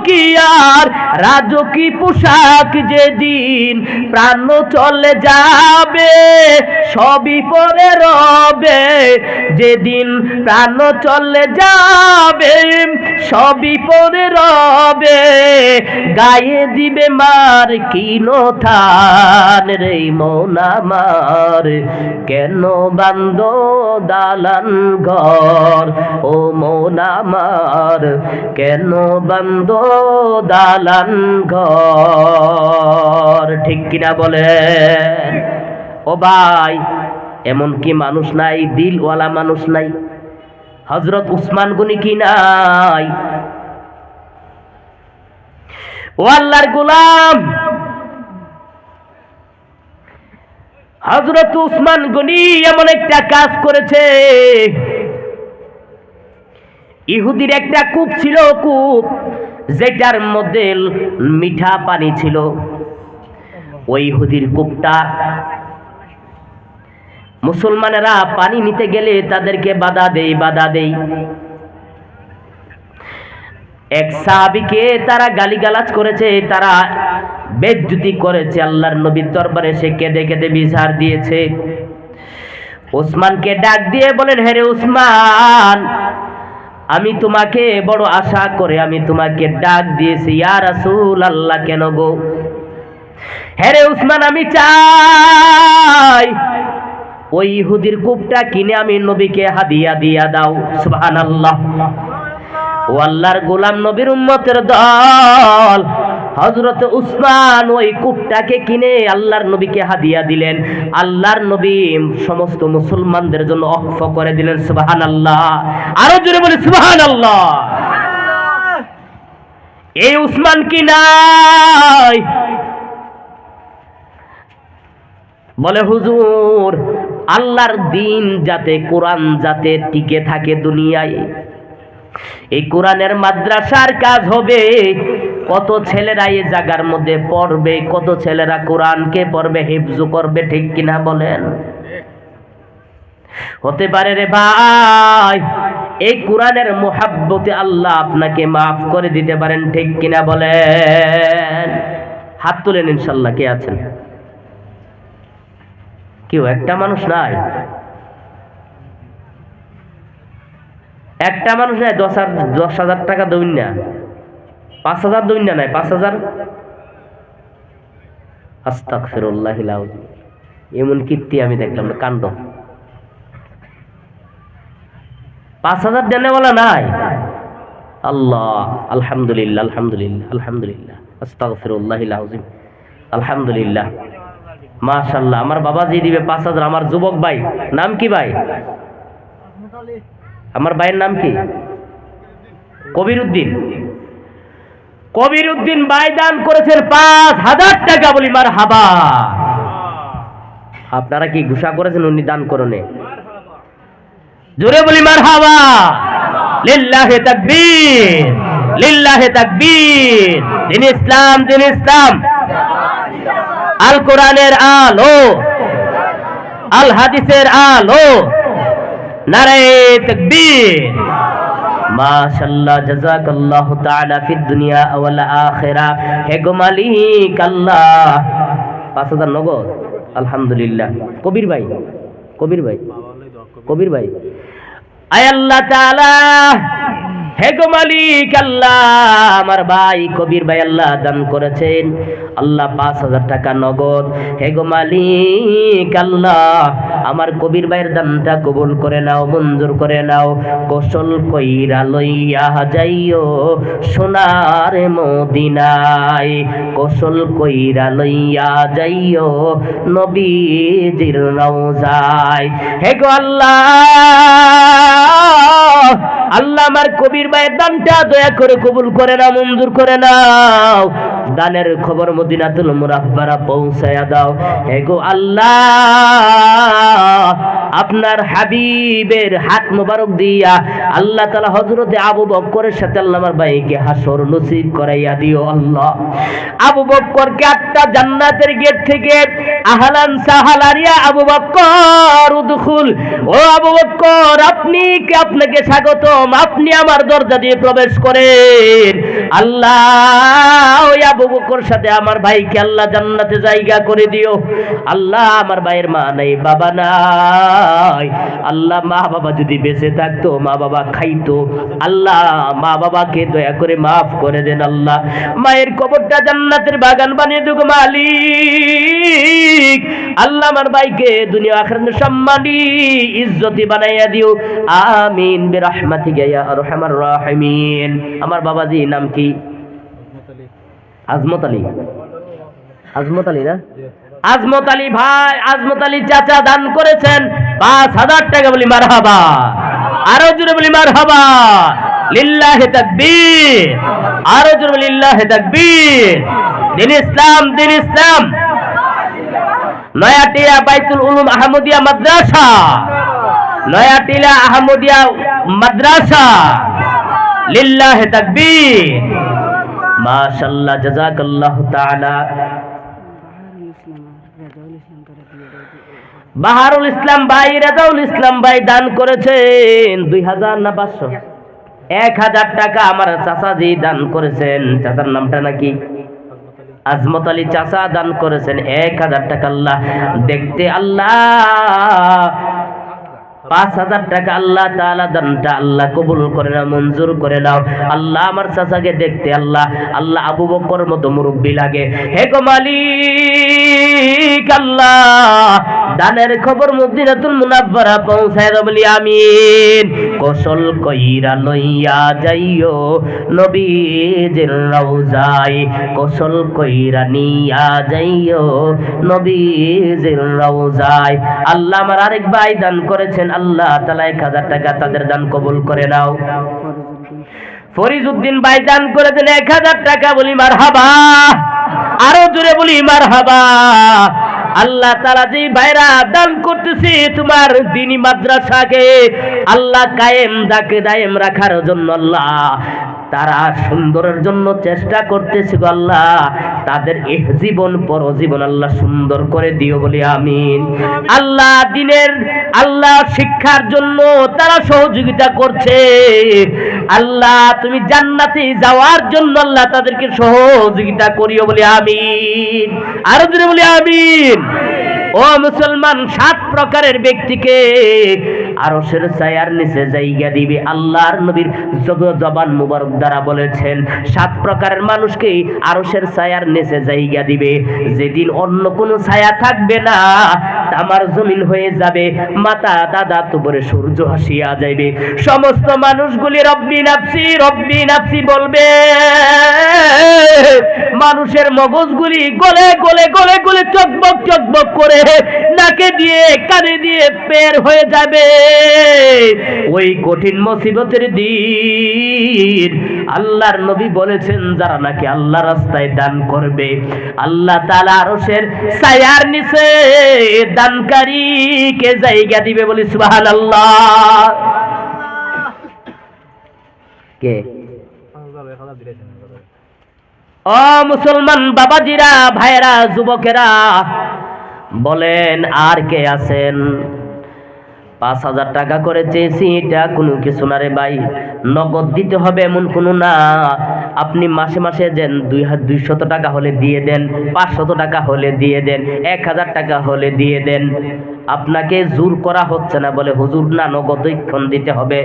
কি আর রাজকি পোশাক, যেদিন প্রাণ চলে যাবে সবই পরে রবে। যেদিন প্রাণ চলে যাবে সবই পরে রবে, গায়ে দিবে মার কিনো থান। রে মন আমার কেন বান্দ দালান ঘর, ও মন আমার কেন বান্দ দালান ঘর, ঠিক কিনা বলেন? ও ভাই, এমন কি মানুষ নাই, দিলওয়ালা মানুষ নাই? হযরত উসমান গনি কি নাই? ও আল্লাহর গোলাম, হযরত উসমান গনি এমন একটা কাজ করেছে, ইহুদির একটা কূপ ছিল, কূপ যেটার মধ্যে মিঠা পানি ছিল। ওই ইহুদির কূপটা মুসলমানেরা পানি নিতে গেলে তাদেরকে বাধা দেই। এক সাহাবীকে তারা গালিগালাজ করেছে, তারা বেইজ্জতি করেছে, আল্লাহর নবীর দরবারে সে কেঁদে কেঁদে বিচার দিয়েছে। উসমানকে ডাক দিয়ে বলেন, হে রে উসমান, আমি তোমাকে বড় আশা করে আমি তোমাকে ডাক দিয়েছি, ইয়া রাসূলুল্লাহ। কেন গো? হে রে উসমান, আমি চাই ওই ইহুদির কূপটা কিনে আমি নবীকে হাদিয়া দিয়া দাও। সুবহানাল্লাহ। ও আল্লাহর গোলাম, নবীর উম্মতের দল, হযরত উসমান ওই কূপটাকে কিনে আল্লাহর নবীকে হাদিয়া দিলেন। আল্লাহর নবী সমস্ত মুসলমানদের জন্য ওয়াকফ করে দিলেন। সুবহানাল্লাহ। আরো জোরে বলি সুবহানাল্লাহ। এই উসমান কি নাই? বলে, হুজুর, আল্লাহর দিন যাতে, কোরআন যাতে টিকে থাকে দুনিয়ায়, এই কোরআনের মাদ্রাসার কাজ হবে। কত ছেলেরা এই জায়গার মধ্যে পড়বে, কত ছেলেরা কোরআনকে পড়বে, হিফজ করবে, ঠিক কিনা বলেন? হতে পারে রে ভাই, এই কোরআনের মুহাব্বতে আল্লাহ আপনাকে মাফ করে দিতে পারেন, ঠিক কিনা বলেন? হাত তুলেন ইনশাআল্লাহ। কে আছেন? কেউ একটা মানুষ নাই? একটা মানুষ নাই? 10,000 টাকা দইন না, 5,000 দইন না, নাই 5,000। আস্তাগফিরুল্লাহিল আযীম। এমন কীর্তি আমি দেখলাম না, কাণ্ড। 5,000 দেনে বলা নাই? আল্লাহ, আলহামদুলিল্লাহ, আলহামদুলিল্লাহ, আলহামদুলিল্লাহ, আস্তাগফিরুল্লাহিল আযীম, আলহামদুলিল্লাহ, মাশাআল্লাহ। আমার বাবাজি দিবে 5,000। আমার যুবক ভাই, নাম কি ভাই? আমার ভাইয়ের নাম কি? কবির উদ্দিন। কবির উদ্দিন ভাই দান করেছেন 5,000 টাকা। বলি মারহাবা। আপনারা কি ঘোষণা করেছেন উনি দান করনে? জোরে বলি মারহাবা। লিল্লাহি তাকবীর, লিল্লাহি তাকবীর। দিন ইসলাম, দিন ইসলাম। আল কোরআনের আলো, আল হাদিসের আলো, নারে তাকবীর। মাশাআল্লাহ, জাযাকাল্লাহু তাআলা ফিদ দুনিয়া ওয়াল আখিরা। হে গো মালিক আল্লাহ, 5,000 নগদ। আলহামদুলিল্লাহ। কবির ভাই, কবির ভাই, কবির ভাই, আয় আল্লাহ তাআলা, হে গো মালিক আল্লাহ, আমার ভাই কবির ভাই আল্লাহ দান করেছেন আল্লাহ 5,000 টাকা নগদ। হে গো মালিক আল্লাহ, আমার কবির ভাইয়ের দানটা কবুল করে নাও, মঞ্জুর করে নাও। গোসল কইরা লইয়া যাইও সোনার মদিনায়, গোসল কইরা লইয়া যাইও নবীজির রওজায়। হে গো আল্লাহ, আল্লাহ আমার কবির ভাইয়ের দানটা দয়া করে কবুল করে নাও, মঞ্জুর করে নাও। দানের খবর মদিনাতুল মুনাওয়ারা পৌঁছায়া দাও। হে গো আল্লাহ, আপনার হাবিবের হাত মোবারক দিয়া আল্লাহ তাআলা হযরতে আবু বকরের সাথে আল্লাহ আমার ভাইকে হাসর নসিব করাইয়া দিও আল্লাহ। আবু বকরকে 8টা জান্নাতের গেট থেকে আহলান সাহলান ইয়া আবু বকর উদখুল, ও আবু বকর আপনি কি, আপনাকে স্বাগতম, আপনি আমার দরজা দিয়ে প্রবেশ করেন। আল্লাহ ওই আবু বকর সাথে আমার ভাইকে আল্লাহ জান্নাতে জায়গা করে দিও আল্লাহ। আমার ভাইয়ের মা নাই, বাবা নাই আল্লাহ, মা বাবা যদি বেঁচে থাকতো, মা বাবা খাইতো আল্লাহ, মা বাবাকে দয়া করে মাফ করে দেন আল্লাহ। মায়ের কবরটা জান্নাতের বাগান বানিয়ে দিও মালিক আল্লাহ। আমার ভাইকে দুনিয়া আখিরাতে সম্মানী ইজ্জতি বানাইয়া দিও, আমিন বিরহমাতিকা ইয়া আরহামার রাহিমিন। আমার বাবাজি নাম কি? আজমত আলী। আজমত আলী না? আজমত আলী ভাই, আজমত আলী চাচা দান করেছেন 5,000 টাকা। বলি মারহাবা। আরো জোরে বলি মারহাবা। লিল্লাহি তাকবীর। আরো জোরে বলি লিল্লাহি তাকবীর। দিন ইসলাম, দিন ইসলাম। নয়াটিলা বাইতুল উলুম আহমদিয়া মাদ্রাসা, নয়াটিলা আহমদিয়া মাদ্রাসা, লিল্লাহি তাকবীর। মাশাআল্লাহ, জাযাকাল্লাহু তাআলা। বাহারুল ইসলাম ভাই, রাজাউল ইসলাম ভাই দান করেছেন 2000 না 500, 1000 টাকা আমার চাচাজি দান করেছেন। চাচার নামটা নাকি আজমত আলী চাচা দান করেছেন 1000 টাকা। আল্লাহ দেখতে আল্লাহ 5000 টাকা আল্লাহ তাআলা দানটা আল্লাহ কবুল করে নাও, মঞ্জুর করে নাও আল্লাহ। আমার চাচাকে দেখতে আল্লাহ আল্লাহ আবু বকর মতো মুরব্বী লাগে। হে গো মালিক আল্লাহ, দানের খবর মদিনাতুল মুনাওয়ারা পৌঁছায় দাও বলি আমিন। কৌশল কইরা লইয়া যাইও নবীজির রওজায়, কৌশল কইরা নিয়া যাইও নবীজির রওজায়। আল্লাহ আমার আরেক ভাই দান করেছেন, আল্লাহ তাআলা 1000 টাকা তাদের দান কবুল করে নাও। ফরিজউদ্দিন ভাই দান করেছেন 1000 টাকা, বলি মারহাবা, আরো জোরে বলি মারহাবা। আল্লাহ তাআলা যে ভাইরা দান করতেছে তোমার দ্বীনি মাদ্রাসাকে আল্লাহ কায়েম দায়েম রাখার জন্য, আল্লাহ তারা সুন্দরের জন্য চেষ্টা করতেছে গো আল্লাহ, তাদের এই জীবন পরজীবন আল্লাহ সুন্দর করে দিও বলি আমিন। আল্লাহ দিনের আল্লাহ শিক্ষার জন্য তারা সহযোগিতা করছে, আল্লাহ তুমি জান্নাতে যাওয়ার জন্য আল্লাহ তাদেরকে সহযোগিতা করিও বলি আমিন, আরো জোরে বলি আমিন। ও মুসলমান, 7 প্রকারের ব্যক্তিকে আরশের ছায়ার নিচে জায়গা দিবে। আল্লাহর নবীর জবান মুবারক দ্বারা বলেছেন 7 প্রকারের মানুষকে আরশের ছায়ার নিচে জায়গা দিবে, যেদিন অন্য কোনো ছায়া থাকবে না, তামার জমিন হয়ে যাবে, মাতা দাদা তোপরে সূর্য হাসিয়া যাইবে। সমস্ত মানুষগুলি রব্বি নাফসি বলবে, মানুষের মগজগুলি গলে গলে গলে গলে চকবক করে নাকে দিয়ে কানে দিয়ে বের হয়ে যাবে। ওই কঠিন মুসিবতের দিন আল্লাহর নবী বলেছেন যারা নাকি আল্লাহ রাস্তায় দান করবে আল্লাহ তাআলা আরশের ছায়ার নিচে দানকারীকে জায়গা দিবে, বলি সুবহানাল্লাহ। কে ও মুসলমান বাবাজিরা, ভাইরা, যুবকেরা বলেন আর কে আছেন? 5000 টাকা করে চেয়েছি, এটা কোনো কিছু না রে ভাই, নগদ দিতে হবে এমন কোনো না। আপনি মাসে মাসে দেন, 200 টাকা হলে দিয়ে দেন, 500 টাকা হলে দিয়ে দেন, 1000 টাকা হলে দিয়ে দেন। আপনাকে জোর করা হচ্ছে না বলে হুজুর না নগদক্ষণ দিতে হবে,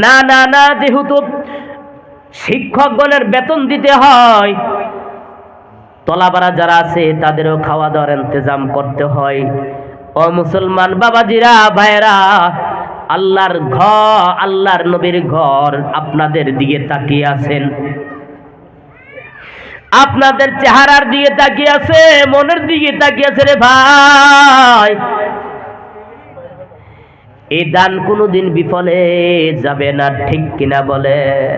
না না না, যেহেতু শিক্ষকগণের বেতন দিতে হয়, তলাবাড়া যারা আছে তাদেরও খাওয়া দাওয়ার ইন্তজাম করতে হয়। ও মুসলমান বাবাজিরা, ভাইরা, আল্লাহর ঘর, আল্লাহর নবীর ঘর আপনাদের দিকে তাকিয়ে আছেন, আপনাদের চেহারার দিকে তাকিয়ে আছে, মনের দিকে তাকিয়ে আছে রে ভাই। এই দান কোনোদিন বিফলে যাবে না, ঠিক কিনা বলেন?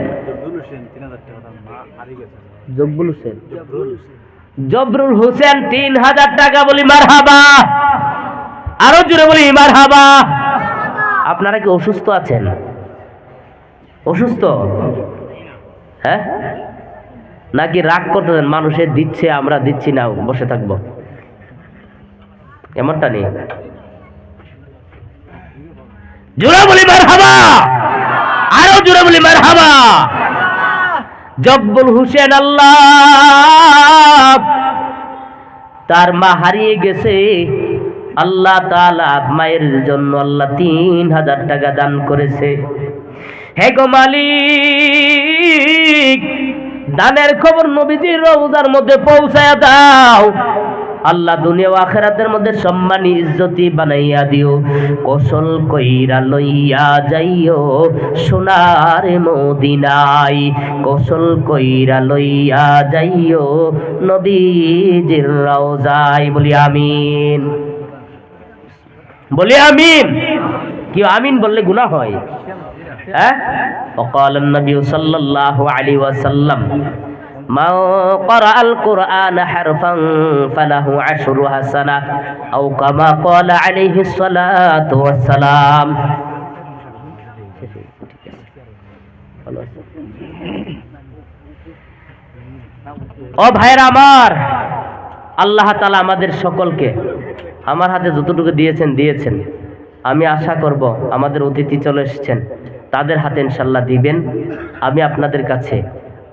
জবরুল হোসেন 3000 টাকা, বলি মারহাবা, আরো জোরে বলি মারহাবা। আপনারা কি অসুস্থ আছেন? অসুস্থ? হ্যাঁ, নাকি রাগ করতেছেন মানুষের দিচ্ছে আমরা দিচ্ছি না, বসে থাকবো, এমনটা নেই? জোরে বলি মারহাবা, আরো জোরে বলি মারহাবা। জব্বুল হোসেন আল্লাহ তার মা হারিয়ে গেছে, আল্লাহ তাআলা মায়ের জন্য আল্লাহ 3000 টাকা দান করেছে। হে গো মালিক, দানের খবর নবীজির রওজার মধ্যে পৌঁছায়া দাও আল্লাহ, দুনিয়া ও আখিরাতের মধ্যে সম্মান ইজ্জতি বানাইয়া দিও। কৌশল কইরা লইয়া যাইও সোনার মদিনায়, কৌশল কইরা লইয়া যাইও নবীজির রওজায়, বলি আমিন, বলি আমিন। কি আমিন বললে গুনাহ হয়? হ্যাঁ, وقال النبي صلى الله عليه وسلم من قرأ القرآن حرفا فله 10 حسنة أو كما قال عليه الصلاة والسلام। ও ভাইরা আমার, আল্লাহ তাআলা আমাদের সকলকে, আমার হাতে যতটুকু দিয়েছেন, আমি আশা করব আমাদের অতিথি চলে এসেছেন, তাদের হাতে ইনশাল্লাহ দিবেন। আমি আপনাদের কাছে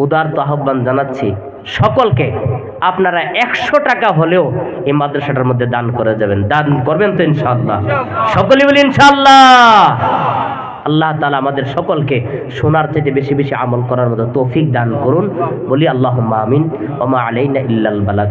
উদারত আহ্বান জানাচ্ছি, সকলকে আপনারা 100 টাকা হলেও এই মাদ্রাসাটার মধ্যে দান করে যাবেন। দান করবেন তো ইনশাআল্লাহ? সকলে বলি ইনশাআল্লাহ। আল্লাহ তাআলা আমাদের সকলকে শোনার চেয়ে বেশি বেশি আমল করার মতো তৌফিক দান করুন। বলি আল্লাহুম্মা আমিন। ওয়া মা আলাইনা ইল্লাল বালাগ।